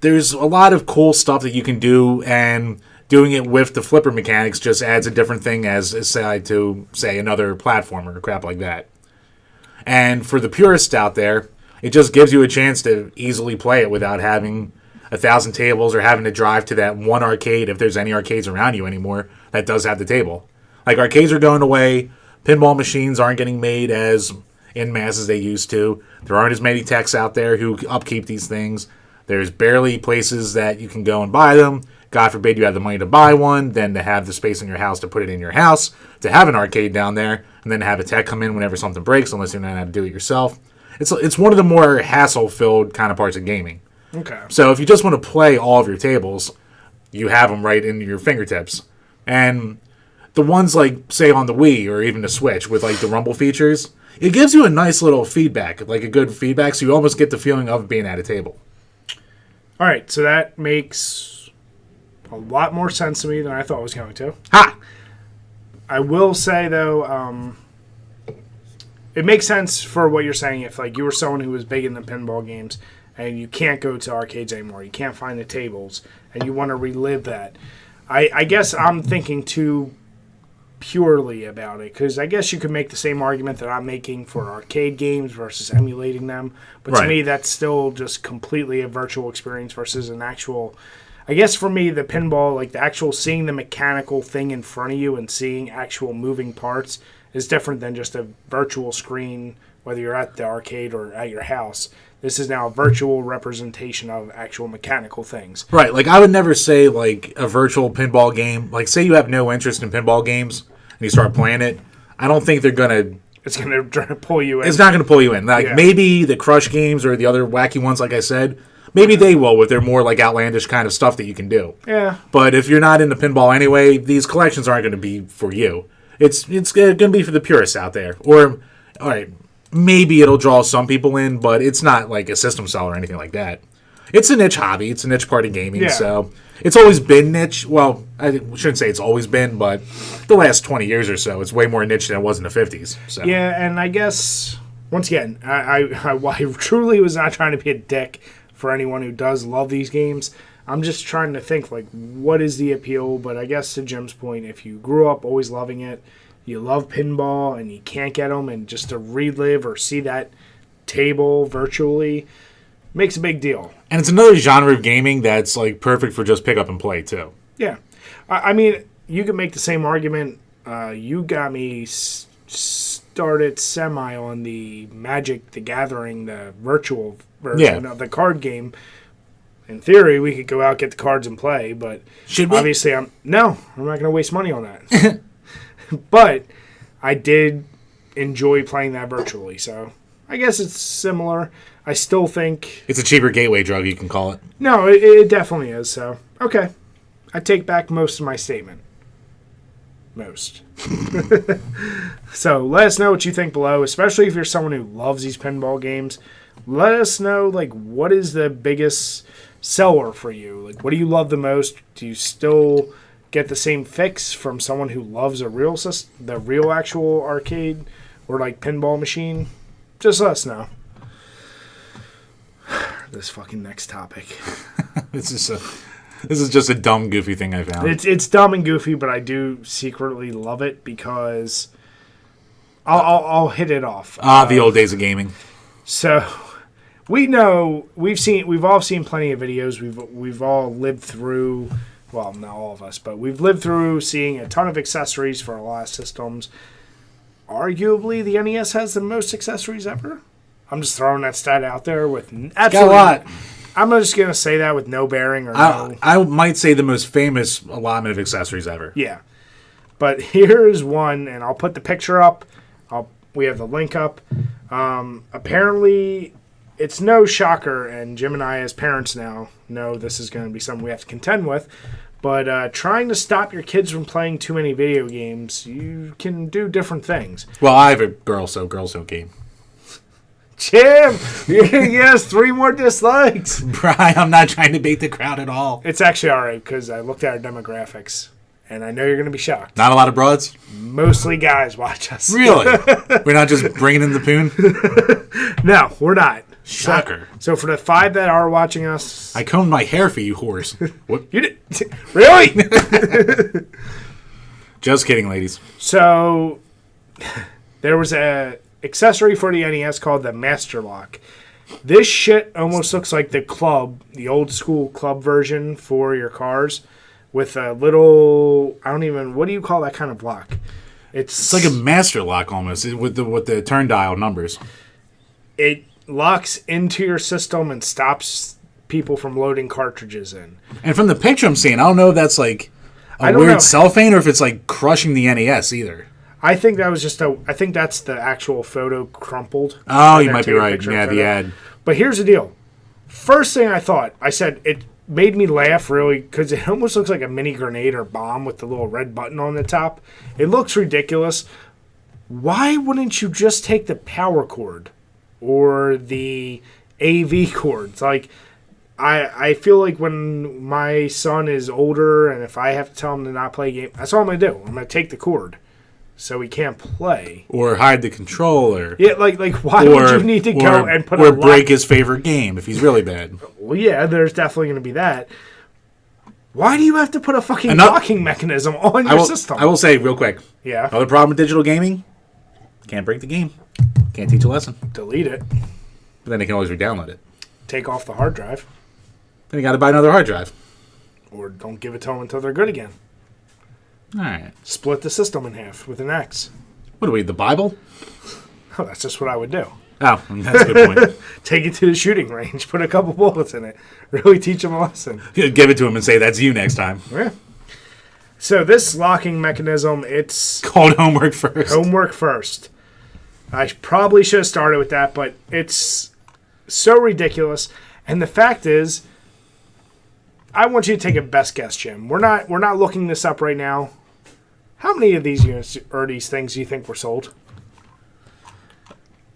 there's a lot of cool stuff that you can do, and doing it with the flipper mechanics just adds a different thing as aside to, say, another platformer or crap like that. And for the purists out there, it just gives you a chance to easily play it without having 1,000 tables or having to drive to that one arcade, if there's any arcades around you anymore, that does have the table. Like, arcades are going away. Pinball machines aren't getting made as en masse as they used to. There aren't as many techs out there who upkeep these things. There's barely places that you can go and buy them. God forbid you have the money to buy one, then to have the space in your house to put it in your house, to have an arcade down there, and then have a tech come in whenever something breaks, unless you know how to do it yourself. It's one of the more hassle-filled kind of parts of gaming. Okay. So if you just want to play all of your tables, you have them right in your fingertips. And the ones like, say, on the Wii or even the Switch with like the rumble features, it gives you a nice little feedback, like a good feedback, so you almost get the feeling of being at a table. All right, so that makes a lot more sense to me than I thought it was going to. Ha! I will say, though, it makes sense for what you're saying. If like you were someone who was big in the pinball games and you can't go to arcades anymore, you can't find the tables, and you want to relive that. I guess I'm thinking too purely about it, because I guess you could make the same argument that I'm making for arcade games versus emulating them. But to me, that's still just completely a virtual experience versus an actual... I guess for me, the pinball, like the actual seeing the mechanical thing in front of you and seeing actual moving parts is different than just a virtual screen, whether you're at the arcade or at your house. This is now a virtual representation of actual mechanical things. Right, like I would never say like a virtual pinball game, like say you have no interest in pinball games and you start playing it, I don't think they're going to... It's going to try to pull you in. It's not going to pull you in. Like maybe the Crush games or the other wacky ones, like I said, maybe they will with their more like outlandish kind of stuff that you can do. Yeah. But if you're not into pinball anyway, these collections aren't going to be for you. It's going to be for the purists out there. Or, all right, maybe it'll draw some people in, but it's not like a system seller or anything like that. It's a niche hobby. It's a niche part of gaming, so it's always been niche. Well, I shouldn't say it's always been, but the last 20 years or so, it's way more niche than it was in the 50s. So. Yeah, and I guess, once again, I truly was not trying to be a dick for anyone who does love these games. I'm just trying to think, like, what is the appeal? But I guess to Jim's point, if you grew up always loving it, you love pinball, and you can't get them, and just to relive or see that table virtually makes a big deal. And it's another genre of gaming that's like perfect for just pick up and play too. Yeah, I mean, you could make the same argument. You got me started semi on the Magic the Gathering, the virtual version of the card game. In theory, we could go out, get the cards, and play. But should we? Obviously, I'm not going to waste money on that. But I did enjoy playing that virtually, so I guess it's similar. I still think... It's a cheaper gateway drug, you can call it. No, it definitely is, so... Okay. I take back most of my statement. Most. So, let us know what you think below, especially if you're someone who loves these pinball games. Let us know, like, what is the biggest seller for you? Like, what do you love the most? Do you still get the same fix from someone who loves the real actual arcade or, like, pinball machine? Just let us know. This fucking next topic. This is just a dumb, goofy thing I found. It's dumb and goofy, but I do secretly love it because I'll hit it off. The old days of gaming. So we know we've all seen plenty of videos. We've all lived through. Well, not all of us, but we've lived through seeing a ton of accessories for a lot of systems. Arguably, the NES has the most accessories ever. I'm just throwing that stat out there with absolutely... Got a lot. I'm just going to say that with no bearing or no... I might say the most famous allotment of accessories ever. Yeah. But here's one, and I'll put the picture up. We have the link up. Apparently, it's no shocker, and Jim and I as parents now know this is going to be something we have to contend with. But trying to stop your kids from playing too many video games, you can do different things. Well, I have a girls don't game. Jim, he has 3 more dislikes. Brian, I'm not trying to bait the crowd at all. It's actually all right because I looked at our demographics, and I know you're going to be shocked. Not a lot of broads? Mostly guys watch us. Really? We're not just bringing in the poon? No, we're not. Shocker. So for the 5 that are watching us... I combed my hair for you, horse. What? You did? Really? Just kidding, ladies. So there was a accessory for the NES called the Master Lock. This shit almost looks like the club, the old school club version for your cars, with a little, what do you call that kind of lock? It's like a master lock almost, with the turn dial numbers. It locks into your system and stops people from loading cartridges in. And from the picture I'm seeing, I don't know if that's like a weird cellophane or if it's like crushing the NES either. I think that was I think that's the actual photo crumpled. Oh, you might be right. Yeah, the ad. But here's the deal. First thing I thought, I said it made me laugh really because it almost looks like a mini grenade or bomb with the little red button on the top. It looks ridiculous. Why wouldn't you just take the power cord or the AV cords? Like, I feel like when my son is older and if I have to tell him to not play a game, that's all I'm going to do. I'm going to take the cord. So he can't play. Or hide the controller. Yeah, like why would you need to go and put or break his favorite game if he's really bad? Well, yeah, there's definitely going to be that. Why do you have to put a fucking locking mechanism on your system? I will say real quick. Yeah. Another problem with digital gaming, can't break the game. Can't teach a lesson. Delete it. But then they can always re-download it. Take off the hard drive. Then you got to buy another hard drive. Or don't give it to them until they're good again. All right. Split the system in half with an X. What do we, the Bible? Oh, that's just what I would do. Oh, that's a good point. Take it to the shooting range. Put a couple bullets in it. Really teach them a lesson. Give it to him and say, that's you next time. Yeah. So this locking mechanism, it's... Called homework first. Homework first. I probably should have started with that, but it's so ridiculous. And the fact is, I want you to take a best guess, Jim. We're not looking this up right now. How many of these units or these things do you think were sold?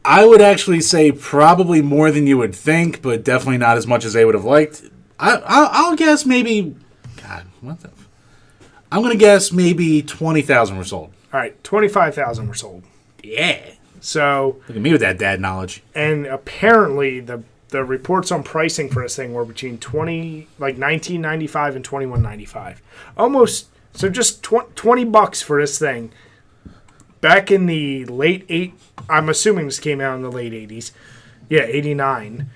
I would actually say probably more than you would think, but definitely not as much as they would have liked. I'll guess maybe... God, what the... I'm going to guess maybe 20,000 were sold. All right, 25,000 were sold. Yeah. So... Look at me with that dad knowledge. And apparently the reports on pricing for this thing were between $19.95 and $21.95. Almost... So just $20 for this thing. Back in the late I'm assuming this came out in the late 80s. Yeah, 89.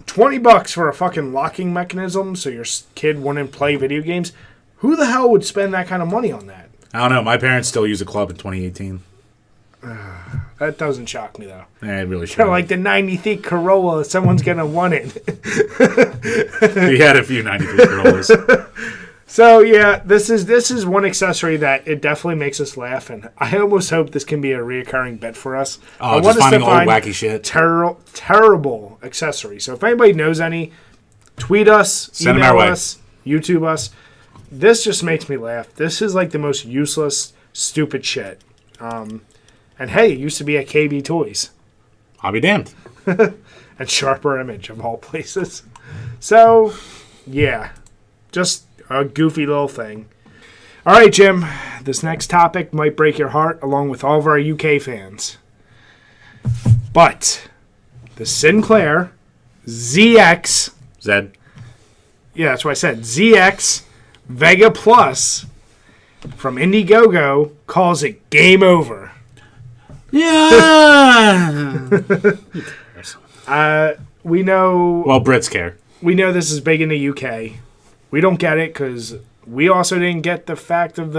$20 for a fucking locking mechanism so your kid wouldn't play video games. Who the hell would spend that kind of money on that? I don't know. My parents still use a club in 2018. That doesn't shock me, though. It really should. Kind of like the 93 Corolla. Someone's going to want it. We had a few 93 Corollas. So, yeah, this is one accessory that it definitely makes us laugh, and I almost hope this can be a reoccurring bit for us. Oh, I just finding old wacky shit. Terrible accessories. So if anybody knows any, tweet us, Send them our email way. us, YouTube us. This just makes me laugh. This is like the most useless, stupid shit. And hey, it used to be at KB Toys. I'll be damned. And Sharper Image, of all places. So, yeah, just a goofy little thing. All right, Jim, this next topic might break your heart along with all of our UK fans. But the Sinclair ZX... Zed. Yeah, that's what I said. ZX Vega Plus from Indiegogo calls it game over. Yeah. We know... Well, Brits care. We know this is big in the UK. We don't get it because we also didn't get the fact of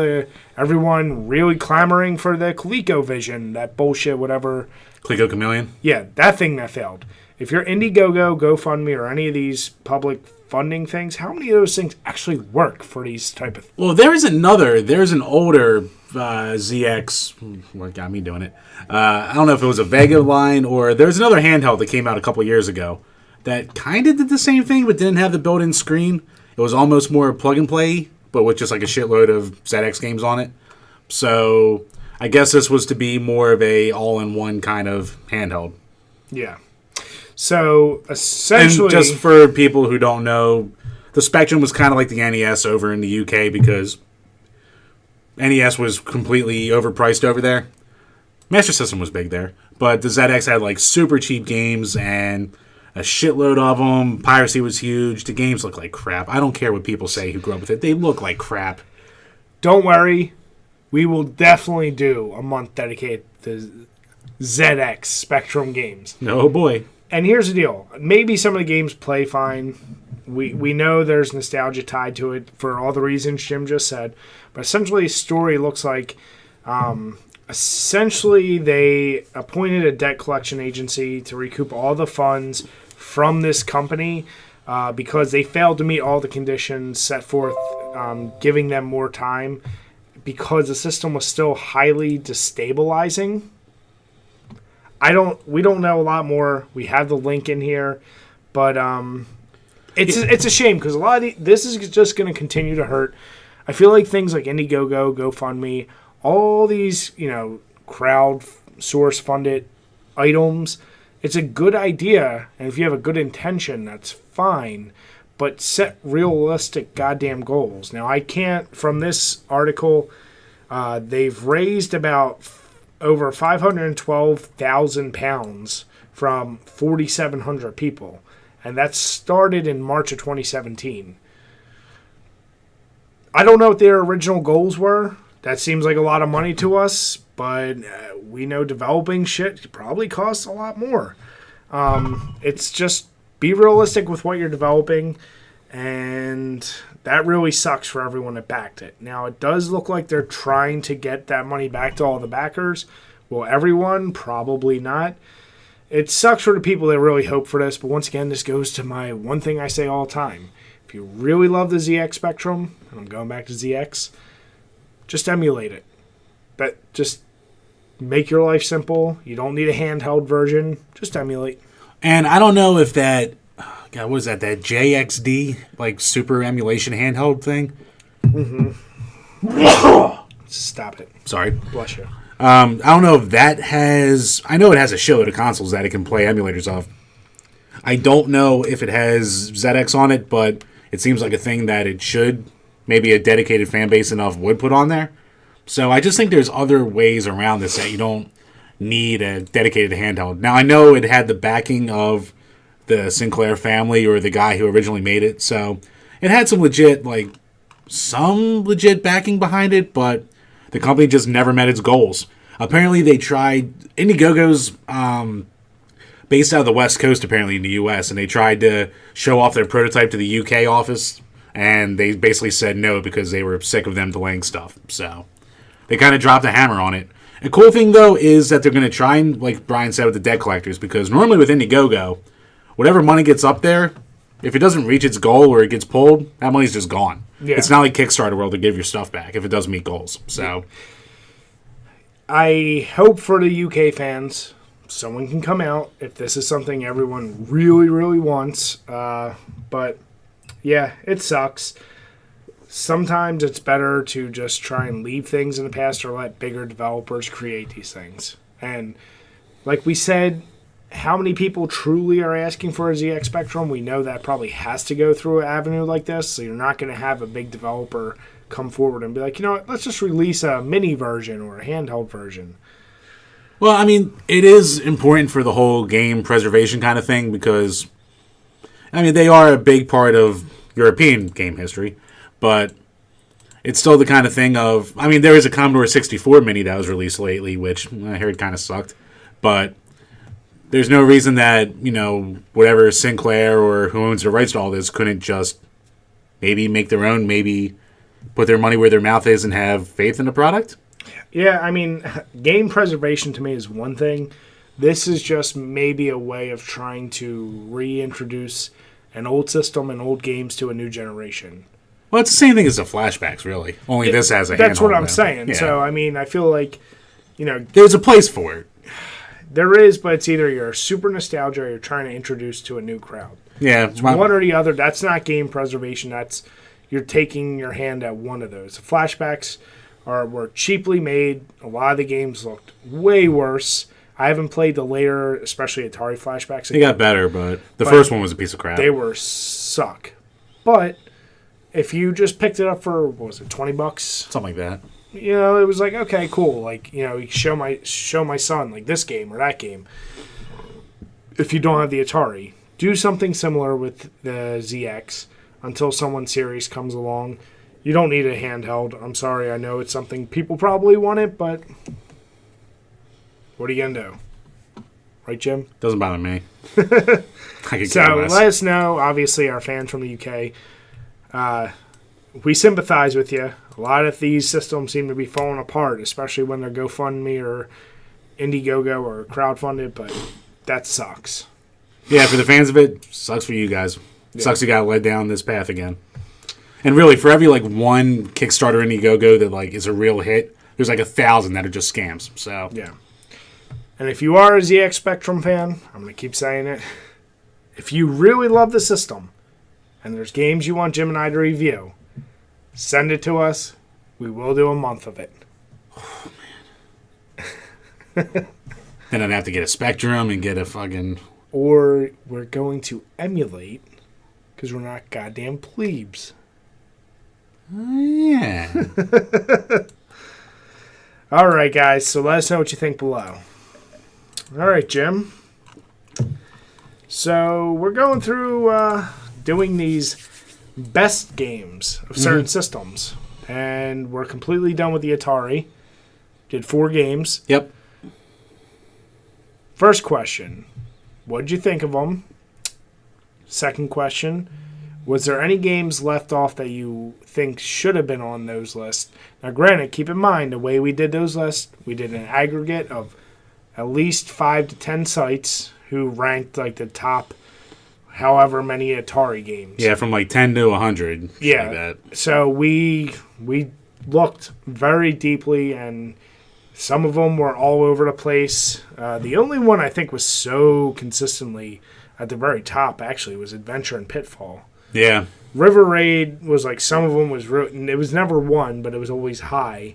everyone really clamoring for the ColecoVision, that bullshit, whatever. Coleco Chameleon? Yeah, that thing that failed. If you're Indiegogo, GoFundMe, or any of these public funding things, how many of those things actually work for these type of things? Well, there's an older ZX. What got me doing it? I don't know if it was a Vega line or there's another handheld that came out a couple years ago that kind of did the same thing but didn't have the built-in screen. It was almost more plug and play, but with just like a shitload of ZX games on it. So I guess this was to be more of a all-in-one kind of handheld. Yeah. So essentially, and just for people who don't know, the Spectrum was kind of like the NES over in the UK because NES was completely overpriced over there. Master System was big there, but the ZX had like super cheap games and a shitload of them. Piracy was huge. The games look like crap. I don't care what people say who grew up with it. They look like crap. Don't worry. We will definitely do a month dedicated to ZX Spectrum games. Oh, boy. And here's the deal. Maybe some of the games play fine. We know there's nostalgia tied to it for all the reasons Jim just said. But essentially, the story looks like... essentially, they appointed a debt collection agency to recoup all the funds from this company because they failed to meet all the conditions set forth, giving them more time because the system was still highly destabilizing. We don't know a lot more. We have the link in here, but it's a shame because a lot of this is just going to continue to hurt. I feel like things like Indiegogo, GoFundMe, all these, crowd source funded items, it's a good idea, and if you have a good intention, that's fine, but set realistic goddamn goals. Now, I can't, from this article, they've raised about over £512,000 from 4,700 people, and that started in March of 2017. I don't know what their original goals were. That seems like a lot of money to us, but we know developing shit probably costs a lot more. It's just be realistic with what you're developing And that really sucks for everyone that backed it. Now, it does look like they're trying to get that money back to all the backers. Will everyone? Probably not. It sucks for the people that really hope for this, but once again, this goes to my one thing I say all the time. If you really love the ZX Spectrum, and I'm going back to ZX, just emulate it. But just make your life simple. You don't need a handheld version. Just emulate. And I don't know if that, God, what is that JXD, like super emulation handheld thing? Stop it. Sorry. Bless you. I don't know if that has, I know it has a shitload of consoles that it can play emulators of. I don't know if it has ZX on it, but it seems like a thing that it should, maybe a dedicated fan base enough would put on there. So I just think there's other ways around this that you don't need a dedicated handheld. Now, I know it had the backing of the Sinclair family or the guy who originally made it, so it had some legit backing behind it, but the company just never met its goals. Apparently, they tried, Indiegogo's based out of the West Coast, apparently, in the U.S., and they tried to show off their prototype to the U.K. office, and they basically said no because they were sick of them delaying stuff. So they kind of dropped a hammer on it. A cool thing, though, is that they're going to try and, like Brian said, with the debt collectors, because normally with Indiegogo, whatever money gets up there, if it doesn't reach its goal or it gets pulled, that money's just gone. Yeah. It's not like Kickstarter where they'll give your stuff back if it doesn't meet goals. So I hope for the UK fans, someone can come out if this is something everyone really, really wants. But, yeah, it sucks. Sometimes it's better to just try and leave things in the past or let bigger developers create these things. And like we said, how many people truly are asking for a ZX Spectrum? We know that probably has to go through an avenue like this, so you're not going to have a big developer come forward and be like, you know what, let's just release a mini version or a handheld version. Well, I mean, it is important for the whole game preservation kind of thing because, I mean, they are a big part of European game history, but it's still the kind of thing of, I mean, there is a Commodore 64 mini that was released lately, which I heard kind of sucked, but there's no reason that, you know, whatever Sinclair or who owns the rights to all this couldn't just maybe make their own, maybe put their money where their mouth is and have faith in the product. Yeah, I mean, game preservation to me is one thing. This is just maybe a way of trying to reintroduce an old system and old games to a new generation. Well, it's the same thing as the flashbacks, really. Only this has a handheld. That's what I'm saying. Yeah. So, I mean, I feel like, you know, there's a place for it. There is, but it's either you're super nostalgia or you're trying to introduce to a new crowd. Yeah. It's one or the other. That's not game preservation. That's you're taking your hand at one of those. The flashbacks were cheaply made. A lot of the games looked way worse. I haven't played the later, especially Atari flashbacks. They got better, but the first one was a piece of crap. They were suck. But if you just picked it up for, what was it, $20? Something like that. You know, it was like, okay, cool. Like, you know, show my son, like, this game or that game. If you don't have the Atari, do something similar with the ZX until someone serious comes along. You don't need a handheld. I'm sorry, I know it's something people probably want it, but what are you going to do? Right, Jim? Doesn't bother me. So let us know, obviously, our fans from the UK. We sympathize with you. A lot of these systems seem to be falling apart, especially when they're GoFundMe or Indiegogo or crowdfunded, but that sucks. Yeah, for the fans of it, sucks for you guys. Yeah. Sucks you got led down this path again. And really, for every like one Kickstarter Indiegogo that like is a real hit, there's like 1,000 that are just scams. So yeah. And if you are a ZX Spectrum fan, I'm going to keep saying it. If you really love the system and there's games you want Jim and I to review, send it to us. We will do a month of it. Oh, man. Then I'd have to get a Spectrum and get a fucking... Or we're going to emulate because we're not goddamn plebes. Yeah. All right, guys. So let us know what you think below. All right, Jim. So we're going through doing these best games of certain systems. And we're completely done with the Atari. Did 4 games. Yep. First question. What did you think of them? Second question. Was there any games left off that you think should have been on those lists? Now, granted, keep in mind, the way we did those lists, we did an aggregate of at least 5 to 10 sites who ranked like the top however many Atari games. Yeah, from like 10 to 100. Yeah. Like that. So we looked very deeply, and some of them were all over the place. The only one I think was so consistently at the very top, actually, was Adventure and Pitfall. Yeah. River Raid was like, some of them was, it was never one, but it was always high.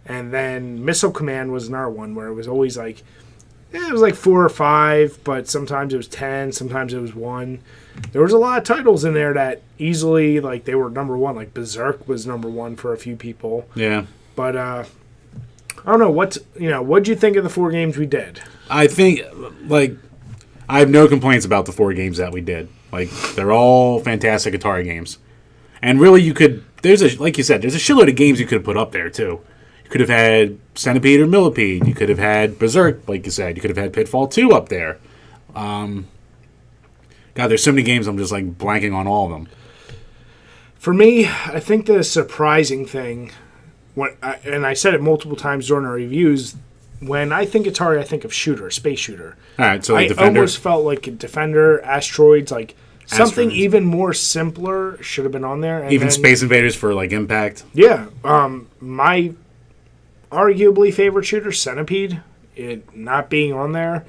And then Missile Command was another one where it was always like, it was like 4 or 5, but sometimes it was 10, sometimes it was 1. There was a lot of titles in there that easily, like, they were number 1. Like Berserk was number 1 for a few people. Yeah. But I don't know, what'd you think of the 4 games we did? I think, like, I have no complaints about the 4 games that we did. Like, they're all fantastic Atari games. And really, like you said, there's a shitload of games you could have put up there, too. You could have had Centipede or Millipede. You could have had Berserk, like you said. You could have had Pitfall 2 up there. God, there's so many games, I'm just, like, blanking on all of them. For me, I think the surprising thing, and I said it multiple times during our reviews, when I think Atari, I think of shooter, space shooter. All right, so like I Defender. almost felt like a Defender, Asteroids, like something Asteroids. even more simpler should have been on there. And Even then, Space Invaders for, like, Impact. Yeah. My arguably favorite shooter, Centipede, it not being on there,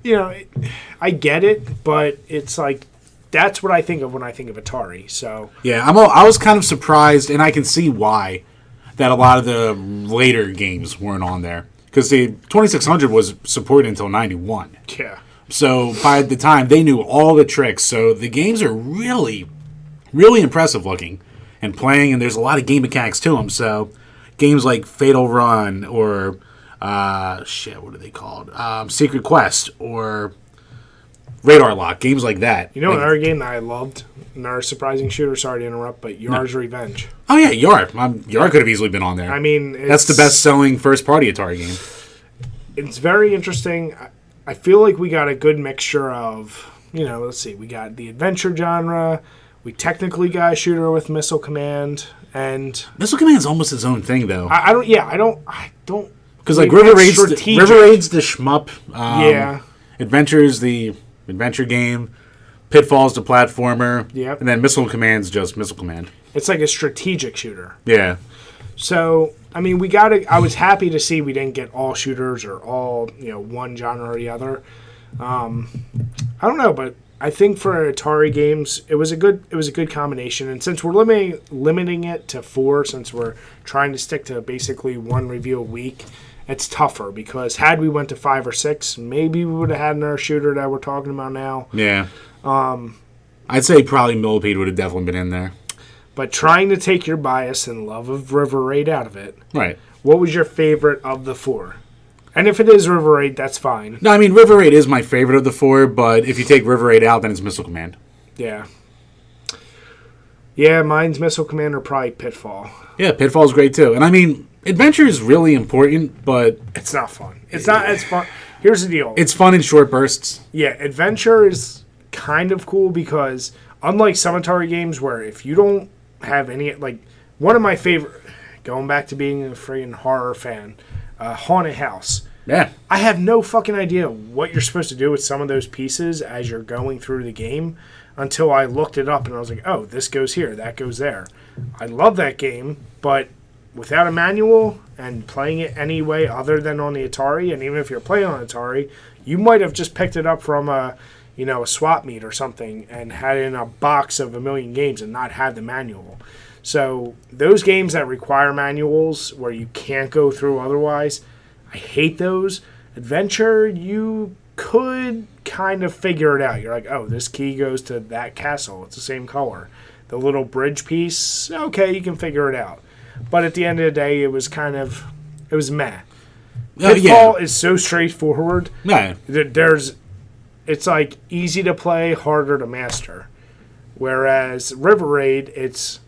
I get it, but it's like, that's what I think of when I think of Atari. So Yeah, I was kind of surprised, and I can see why, that a lot of the later games weren't on there. Because the 2600 was supported until 91. yeah. So by the time, they knew all the tricks. So the games are really, really impressive looking and playing, and there's a lot of game mechanics to them. So games like Fatal Run or, what are they called? Secret Quest or Radar Lock, games like that. Another game that I loved, another surprising shooter, sorry to interrupt, but Yar's Revenge. Oh, yeah, Yar. Yar could have easily been on there. I mean, that's the best-selling first-party Atari game. It's very interesting. I feel like we got a good mixture of, let's see, we got the adventure genre, we technically got a shooter with Missile Command, and Missile Command's almost its own thing, though. I don't. Because like River Raid's the shmup. Yeah. Adventure's the adventure game. Pitfall's the platformer. Yep. And then Missile Command's just Missile Command. It's like a strategic shooter. Yeah. So, I mean, I was happy to see we didn't get all shooters or all, one genre or the other. I don't know, but I think for Atari games, it was a good combination. And since we're limiting it to 4, since we're trying to stick to basically one review a week, it's tougher because had we went to 5 or 6, maybe we would have had another shooter that we're talking about now. Yeah. I'd say probably Millipede would have definitely been in there. But trying to take your bias and love of River Raid out of it. Right. What was your favorite of the 4? And if it is River Raid, that's fine. No, I mean, River Raid is my favorite of the 4, but if you take River Raid out, then it's Missile Command. Yeah. Yeah, mine's Missile Command or probably Pitfall. Yeah, Pitfall's great too. And I mean, adventure is really important, but it's not fun. It's not as fun. Here's the deal. It's fun in short bursts. Yeah, adventure is kind of cool because unlike some Atari games where if you don't have any, like, one of my favorite, going back to being a friggin' horror fan, Haunted House. Yeah. I have no fucking idea what you're supposed to do with some of those pieces as you're going through the game until I looked it up and I was like, oh, this goes here, that goes there. I love that game, but without a manual and playing it any way other than on the Atari, and even if you're playing on Atari, you might have just picked it up from a swap meet or something and had it in a box of a million games and not had the manual. So those games that require manuals where you can't go through otherwise, I hate those. Adventure, you could kind of figure it out. You're like, oh, this key goes to that castle. It's the same color. The little bridge piece, okay, you can figure it out. But at the end of the day, it was meh. Pitfall is so straightforward. Yeah. It's like easy to play, harder to master. Whereas River Raid, it's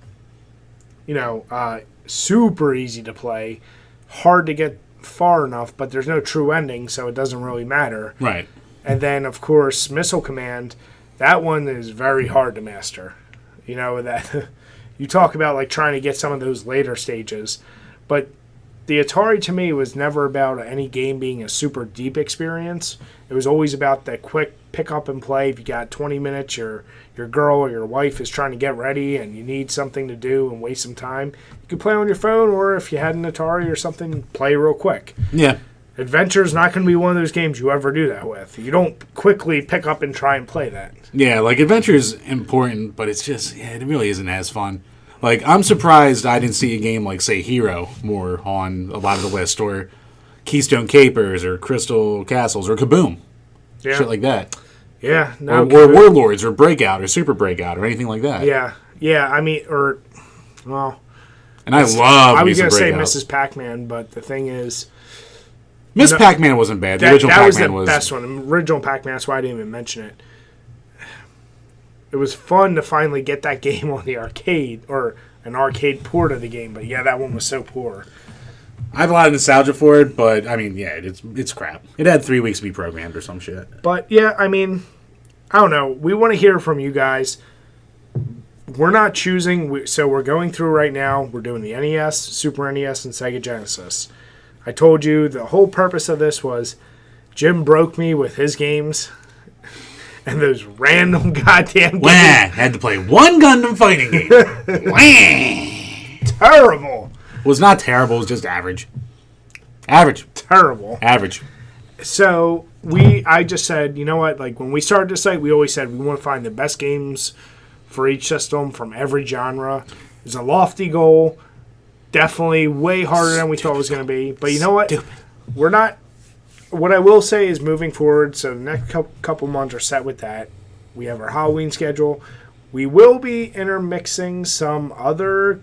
super easy to play, hard to get far enough, but there's no true ending, so it doesn't really matter. Right. And then, of course, Missile Command, that one is very hard to master. You know, that you talk about like trying to get some of those later stages, but the Atari to me was never about any game being a super deep experience. It was always about that quick pick up and play. If you got 20 minutes, your girl or your wife is trying to get ready and you need something to do and waste some time, you could play on your phone, or if you had an Atari or something, play real quick. Yeah. Adventure is not going to be one of those games you ever do that with. You don't quickly pick up and try and play that. Yeah, like Adventure is important, but it's just, it really isn't as fun. Like, I'm surprised I didn't see a game like, say, Hero more on a lot of the list, or Keystone Capers, or Crystal Castles, or Kaboom. Yeah. Shit like that. Yeah. No, or Warlords, or Breakout, or Super Breakout, or anything like that. Yeah. Yeah, I mean, well... And I love I was going to say Breakout. Mrs. Pac-Man, but the thing is... Miss Pac-Man wasn't bad. The original Pac-Man was the best one. The original Pac-Man, that's why I didn't even mention it. It was fun to finally get that game on the arcade, or an arcade port of the game, but yeah, that one was so poor. I have a lot of nostalgia for it, but, I mean, yeah, it's crap. It had 3 weeks to be programmed or some shit. But, yeah, I mean, I don't know. We want to hear from you guys. We're not choosing, so we're going through right now. We're doing the NES, Super NES, and Sega Genesis. I told you the whole purpose of this was Jim broke me with his games and those random goddamn games. Wah! Had to play one Gundam fighting game. Wah! Terrible. It was not terrible. It was just average. Average. Terrible. Average. So I just said, you know what? Like when we started this site, we always said we want to find the best games for each system from every genre. It's a lofty goal. Definitely way harder than we thought it was going to be. But you know what? We're not... What I will say is moving forward, so the next couple months are set with that. We have our Halloween schedule. We will be intermixing some other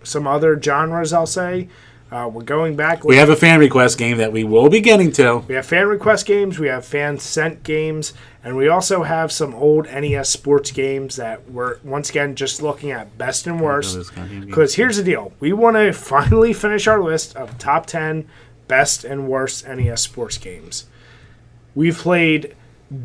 genres, I'll say. We're going back. We have a fan request game that we will be getting to. We have fan request games. We have fan sent games. And we also have some old NES sports games that we're, once again, just looking at best and worst. Because here's the deal. We want to finally finish our list of top 10 best and worst NES sports games. We've played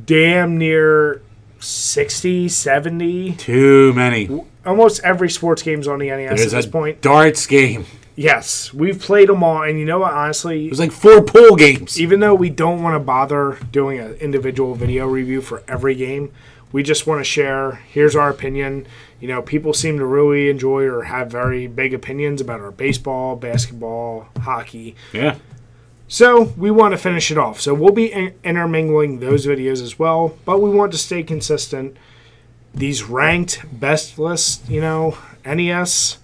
damn near 60, 70. Too many. Almost every sports game's on the NES at this point. Darts game. Yes, we've played them all, and you know what, honestly... There's like 4 pool games. Even though we don't want to bother doing an individual video review for every game, we just want to share, here's our opinion. You know, people seem to really enjoy or have very big opinions about our baseball, basketball, hockey. Yeah. So, we want to finish it off. So, we'll be intermingling those videos as well, but we want to stay consistent. These ranked best lists, you know, NES,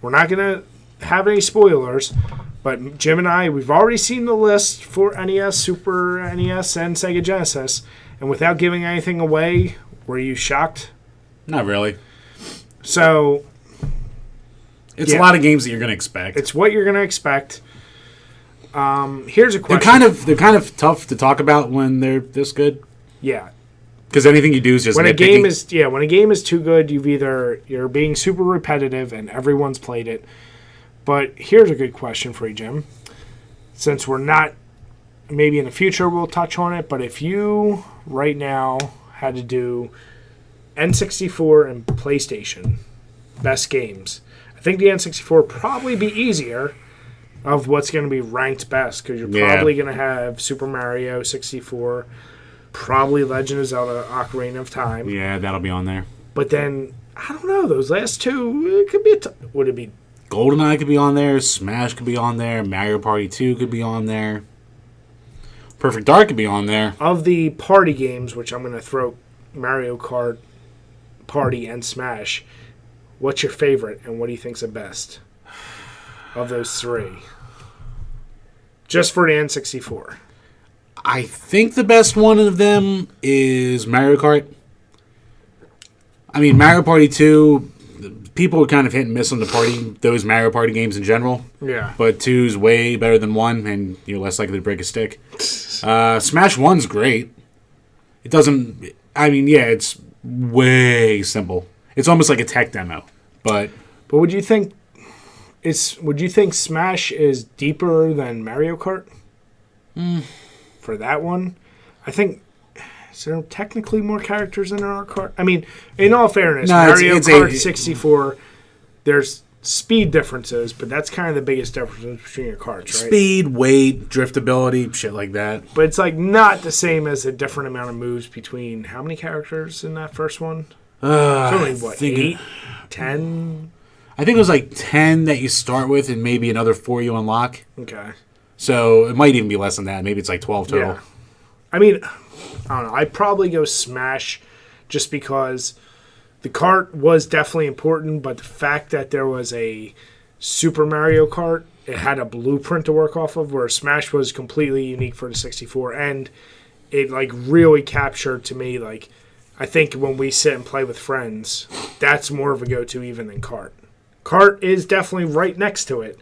we're not going to have any spoilers, but Jim and I, we've already seen the list for NES, Super NES, and Sega Genesis, and without giving anything away, were you shocked? Not really. So, it's a lot of games that you're going to expect. It's what you're going to expect. Here's a question. They're kind of tough to talk about when they're this good. Yeah. Because anything you do is just when nitpicking. when a game is too good, you're being super repetitive and everyone's played it. But here's a good question for you, Jim. Since we're not, maybe in the future we'll touch on it, but if you right now had to do N64 and PlayStation best games, I think the N64 would probably be easier of what's going to be ranked best, because you're probably going to have Super Mario 64, probably Legend of Zelda Ocarina of Time. Yeah, that'll be on there. But then, I don't know, those last two, it could be would it be... GoldenEye could be on there, Smash could be on there, Mario Party 2 could be on there, Perfect Dark could be on there. Of the party games, which I'm going to throw Mario Kart, Party, and Smash, what's your favorite, and what do you think's the best of those three? Just for the N64. I think the best one of them is Mario Kart. I mean, Mario Party 2... People are kind of hit and miss on those Mario Party games in general. Yeah. But 2's way better than 1, and you're less likely to break a stick. Smash 1's great. It doesn't... I mean, yeah, it's way simple. It's almost like a tech demo. But would you think Smash is deeper than Mario Kart? For that one? I think... Is there technically more characters in Mario Kart? I mean, in all fairness, No, Mario Kart 64, there's speed differences, but that's kind of the biggest difference between your karts, right? Speed, weight, driftability, shit like that. But it's like not the same as a different amount of moves between how many characters in that first one? It's only, what, 8? 10? I think it was like 10 that you start with and maybe another 4 you unlock. Okay. So it might even be less than that. Maybe it's like 12 total. Yeah. I mean, I don't know. I'd probably go Smash just because the kart was definitely important, but the fact that there was a Super Mario Kart, it had a blueprint to work off of, where Smash was completely unique for the 64, and it like really captured to me, like, I think when we sit and play with friends, that's more of a go-to even than kart. Kart is definitely right next to it,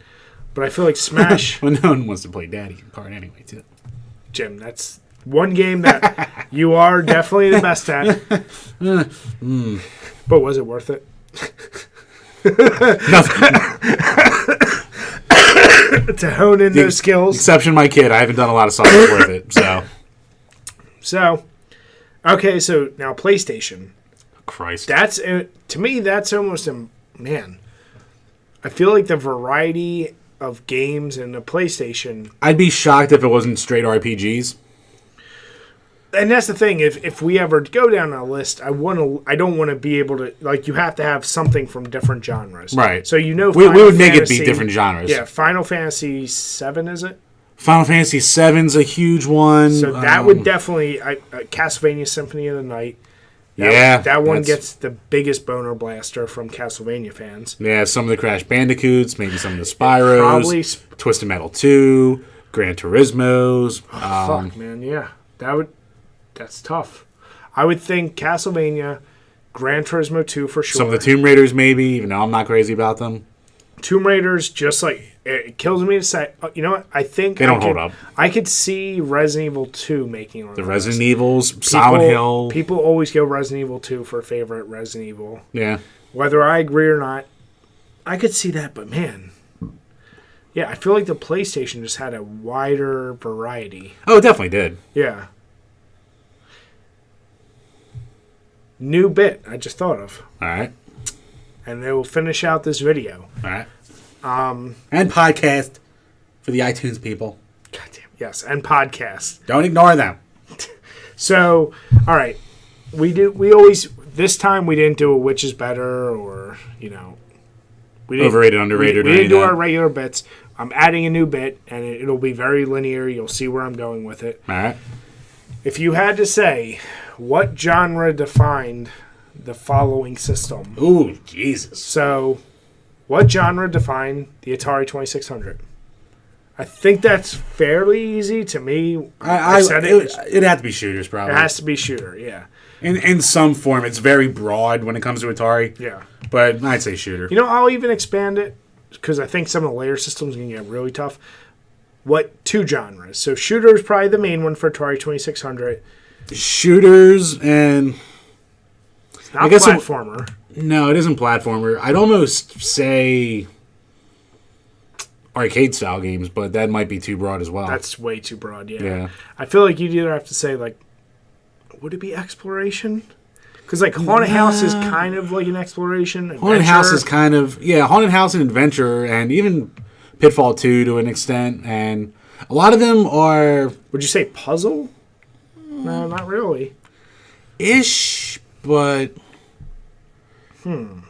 but I feel like Smash... Well, no one wants to play Daddy in kart anyway, too. Jim, that's one game that you are definitely the best at. But was it worth it? To hone in those skills. Exception my kid. I haven't done a lot of songs with it, so. So, okay, so now PlayStation. Christ. That's, to me, that's almost a, man, I feel like the variety of games in the PlayStation. I'd be shocked if it wasn't straight RPGs. And that's the thing. If we ever go down a list, I don't want to be able to, like, you have to have something from different genres, right? So we would make it be different genres. Yeah, Final Fantasy VII, is it? Final Fantasy VII's a huge one. So that would definitely Castlevania Symphony of the Night. That one gets the biggest boner blaster from Castlevania fans. Yeah, some of the Crash Bandicoots, maybe some of the Spyros, probably Twisted Metal 2, Gran Turismo's. Fuck, man, yeah, that's tough. I would think Castlevania, Gran Turismo 2 for sure. Some of the Tomb Raiders, maybe, even though I'm not crazy about them. Tomb Raiders, just like, it kills me to say, you know what? I think they don't hold up. I could see Resident Evil 2 making on the Resident Evils, Silent Hill. People always go Resident Evil 2 for a favorite Resident Evil. Yeah. Whether I agree or not, I could see that, but man. Yeah, I feel like the PlayStation just had a wider variety. Oh, it definitely did. Yeah. New bit I just thought of. All right. And they will finish out this video. All right. And podcast for the iTunes people. Goddamn. Yes, and podcast. Don't ignore them. So, all right. We always, this time we didn't do a which is better or, we didn't, overrated, underrated. We didn't do our regular bits. I'm adding a new bit, and it'll be very linear. You'll see where I'm going with it. All right. If you had to say what genre defined the following system. Ooh, Jesus. So, what genre defined the Atari 2600? I think that's fairly easy to me. I said it. It'd have to be shooters, probably. It has to be shooter, yeah. In some form. It's very broad when it comes to Atari. Yeah. But I'd say shooter. I'll even expand it, because I think some of the layer systems can get really tough. What two genres? So shooter is probably the main one for Atari 2600. Shooters and... It's not platformer. No, it isn't platformer. I'd almost say arcade-style games, but that might be too broad as well. That's way too broad, yeah. I feel like you'd either have to say, like, would it be exploration? Because, like, Haunted House is kind of like an exploration. Haunted House is kind of... Yeah, Haunted House and Adventure, and even Pitfall 2 to an extent, and a lot of them are... Would you say puzzle? No, not really. Ish, but... Yeah,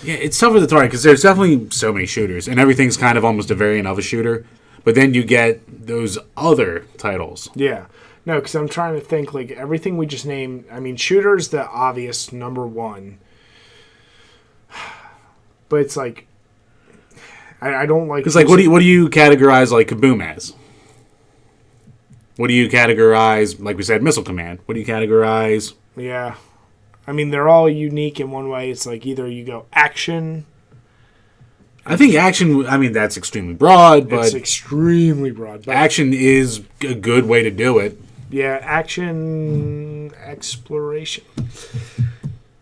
it's tough with Atari, because there's definitely so many shooters, and everything's kind of almost a variant of a shooter, but then you get those other titles. Yeah. No, because I'm trying to think, like, everything we just named... I mean, shooter's the obvious number one. But it's like... I don't like... It's like, what do you categorize, like, Kaboom as? What do you categorize, like we said, Missile Command? What do you categorize? Yeah. I mean, they're all unique in one way. It's like either you go action... I think action, that's extremely broad, but... It's extremely broad. But action is a good way to do it. Yeah, action exploration.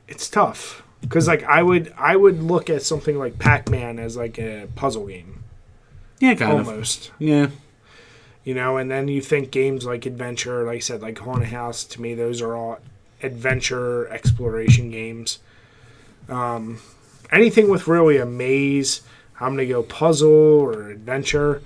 It's tough because, like, I would look at something like Pac-Man as like a puzzle game. Yeah, kind of. Almost. Yeah. And then you think games like adventure, like I said, like Haunted House, to me, those are all adventure exploration games. Anything with really a maze, I'm going to go puzzle or adventure.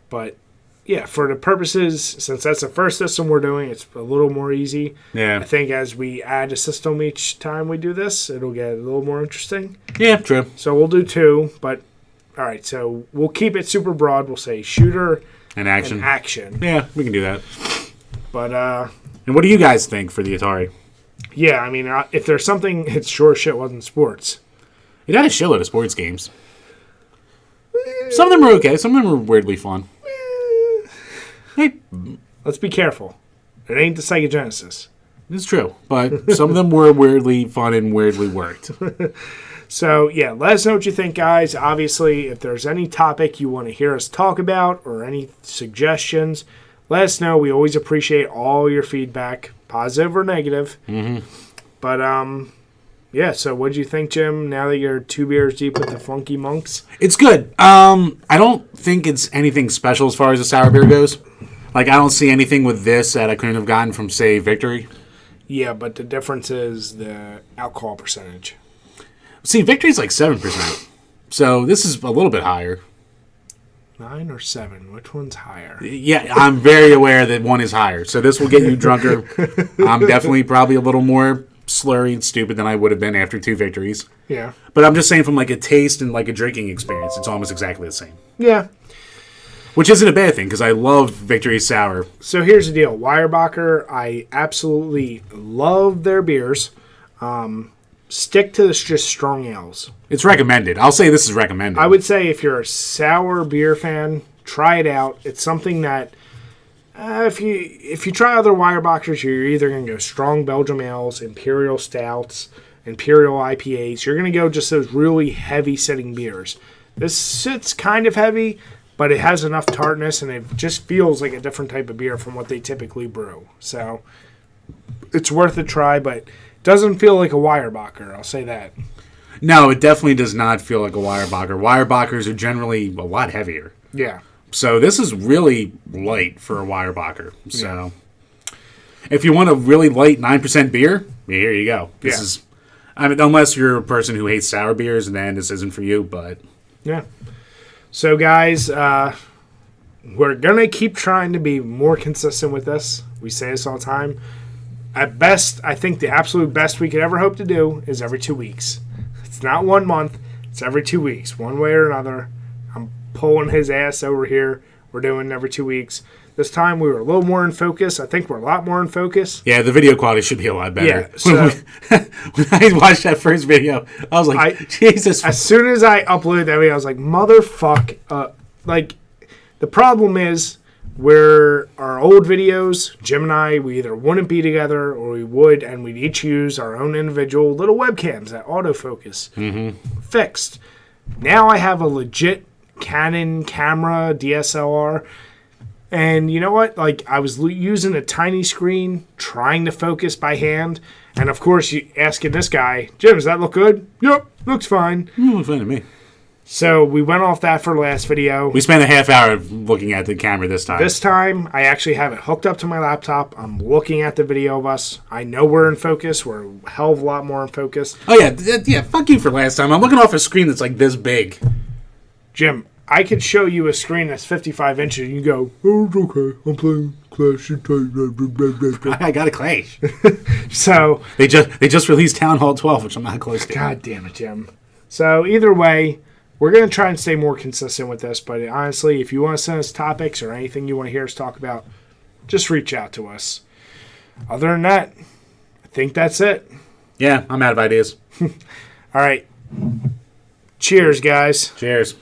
But, yeah, for the purposes, since that's the first system we're doing, it's a little more easy. Yeah. I think as we add a system each time we do this, it'll get a little more interesting. Yeah, true. So we'll do 2, but, all right, so we'll keep it super broad. We'll say shooter and action. Yeah, we can do that. But, and what do you guys think for the Atari? Yeah, I mean, if there's something, it's sure shit wasn't sports. It had a shitload of sports games. Some of them were okay. Some of them were weirdly fun. Hey, let's be careful. It ain't the Sega Genesis. It's true, but some of them were weirdly fun and weirdly worked. So, yeah, let us know what you think, guys. Obviously, if there's any topic you want to hear us talk about or any suggestions, let us know. We always appreciate all your feedback, positive or negative. Mm-hmm. But, yeah, so what did you think, Jim, now that you're 2 beers deep with the Funky Monks? It's good. I don't think it's anything special as far as the sour beer goes. Like, I don't see anything with this that I couldn't have gotten from, say, Victory. Yeah, but the difference is the alcohol percentage. See, Victory's like 7%. So this is a little bit higher. 9 or 7? Which one's higher? Yeah, I'm very aware that one is higher. So this will get you drunker. I'm definitely probably a little more slurry and stupid than I would have been after 2 Victories. Yeah. But I'm just saying from like a taste and like a drinking experience, it's almost exactly the same. Yeah. Which isn't a bad thing because I love Victory Sour. So here's the deal. Weyerbacher, I absolutely love their beers. Stick to just strong ales. It's recommended. I'll say this is recommended. I would say if you're a sour beer fan, try it out. It's something that if you try other Weyerbacher's, you're either going to go strong Belgium ales, imperial stouts, imperial IPAs. You're going to go just those really heavy-setting beers. This sits kind of heavy, but it has enough tartness, and it just feels like a different type of beer from what they typically brew. So it's worth a try, but doesn't feel like a Weyerbacher, I'll say that. No, it definitely does not feel like a Weyerbacher. Weyerbacher's are generally a lot heavier. Yeah. So this is really light for a Weyerbacher. So if you want a really light 9% beer, here you go. This is, I mean, unless you're a person who hates sour beers, then this isn't for you, but yeah. So guys, we're going to keep trying to be more consistent with this. We say this all the time. At best, I think the absolute best we could ever hope to do is every 2 weeks. It's not 1 month. It's every 2 weeks, one way or another. I'm pulling his ass over here. We're doing every 2 weeks. This time we were a little more in focus. I think we're a lot more in focus. Yeah, the video quality should be a lot better. Yeah, so when I watched that first video, I was like, Jesus. As soon as I uploaded that video, I was like, motherfuck. Like, the problem is, where our old videos, Jim and I, we either wouldn't be together or we would, and we'd each use our own individual little webcams that autofocus. Mm-hmm. Fixed. Now I have a legit Canon camera, DSLR, and you know what? Like, I was using a tiny screen, trying to focus by hand, and of course, you asking this guy, Jim, does that look good? Yep, looks fine. Looks fine to me. So we went off that for the last video. We spent a half hour looking at the camera this time. This time, I actually have it hooked up to my laptop. I'm looking at the video of us. I know we're in focus. We're a hell of a lot more in focus. Oh, yeah. Fuck you for last time. I'm looking off a screen that's like this big. Jim, I could show you a screen that's 55 inches, and you go, oh, it's okay. I'm playing Clash. I got a Clash. So They just released Town Hall 12, which I'm not close to. God damn it, Jim. So either way, we're going to try and stay more consistent with this, but honestly, if you want to send us topics or anything you want to hear us talk about, just reach out to us. Other than that, I think that's it. Yeah, I'm out of ideas. All right. Cheers, guys. Cheers.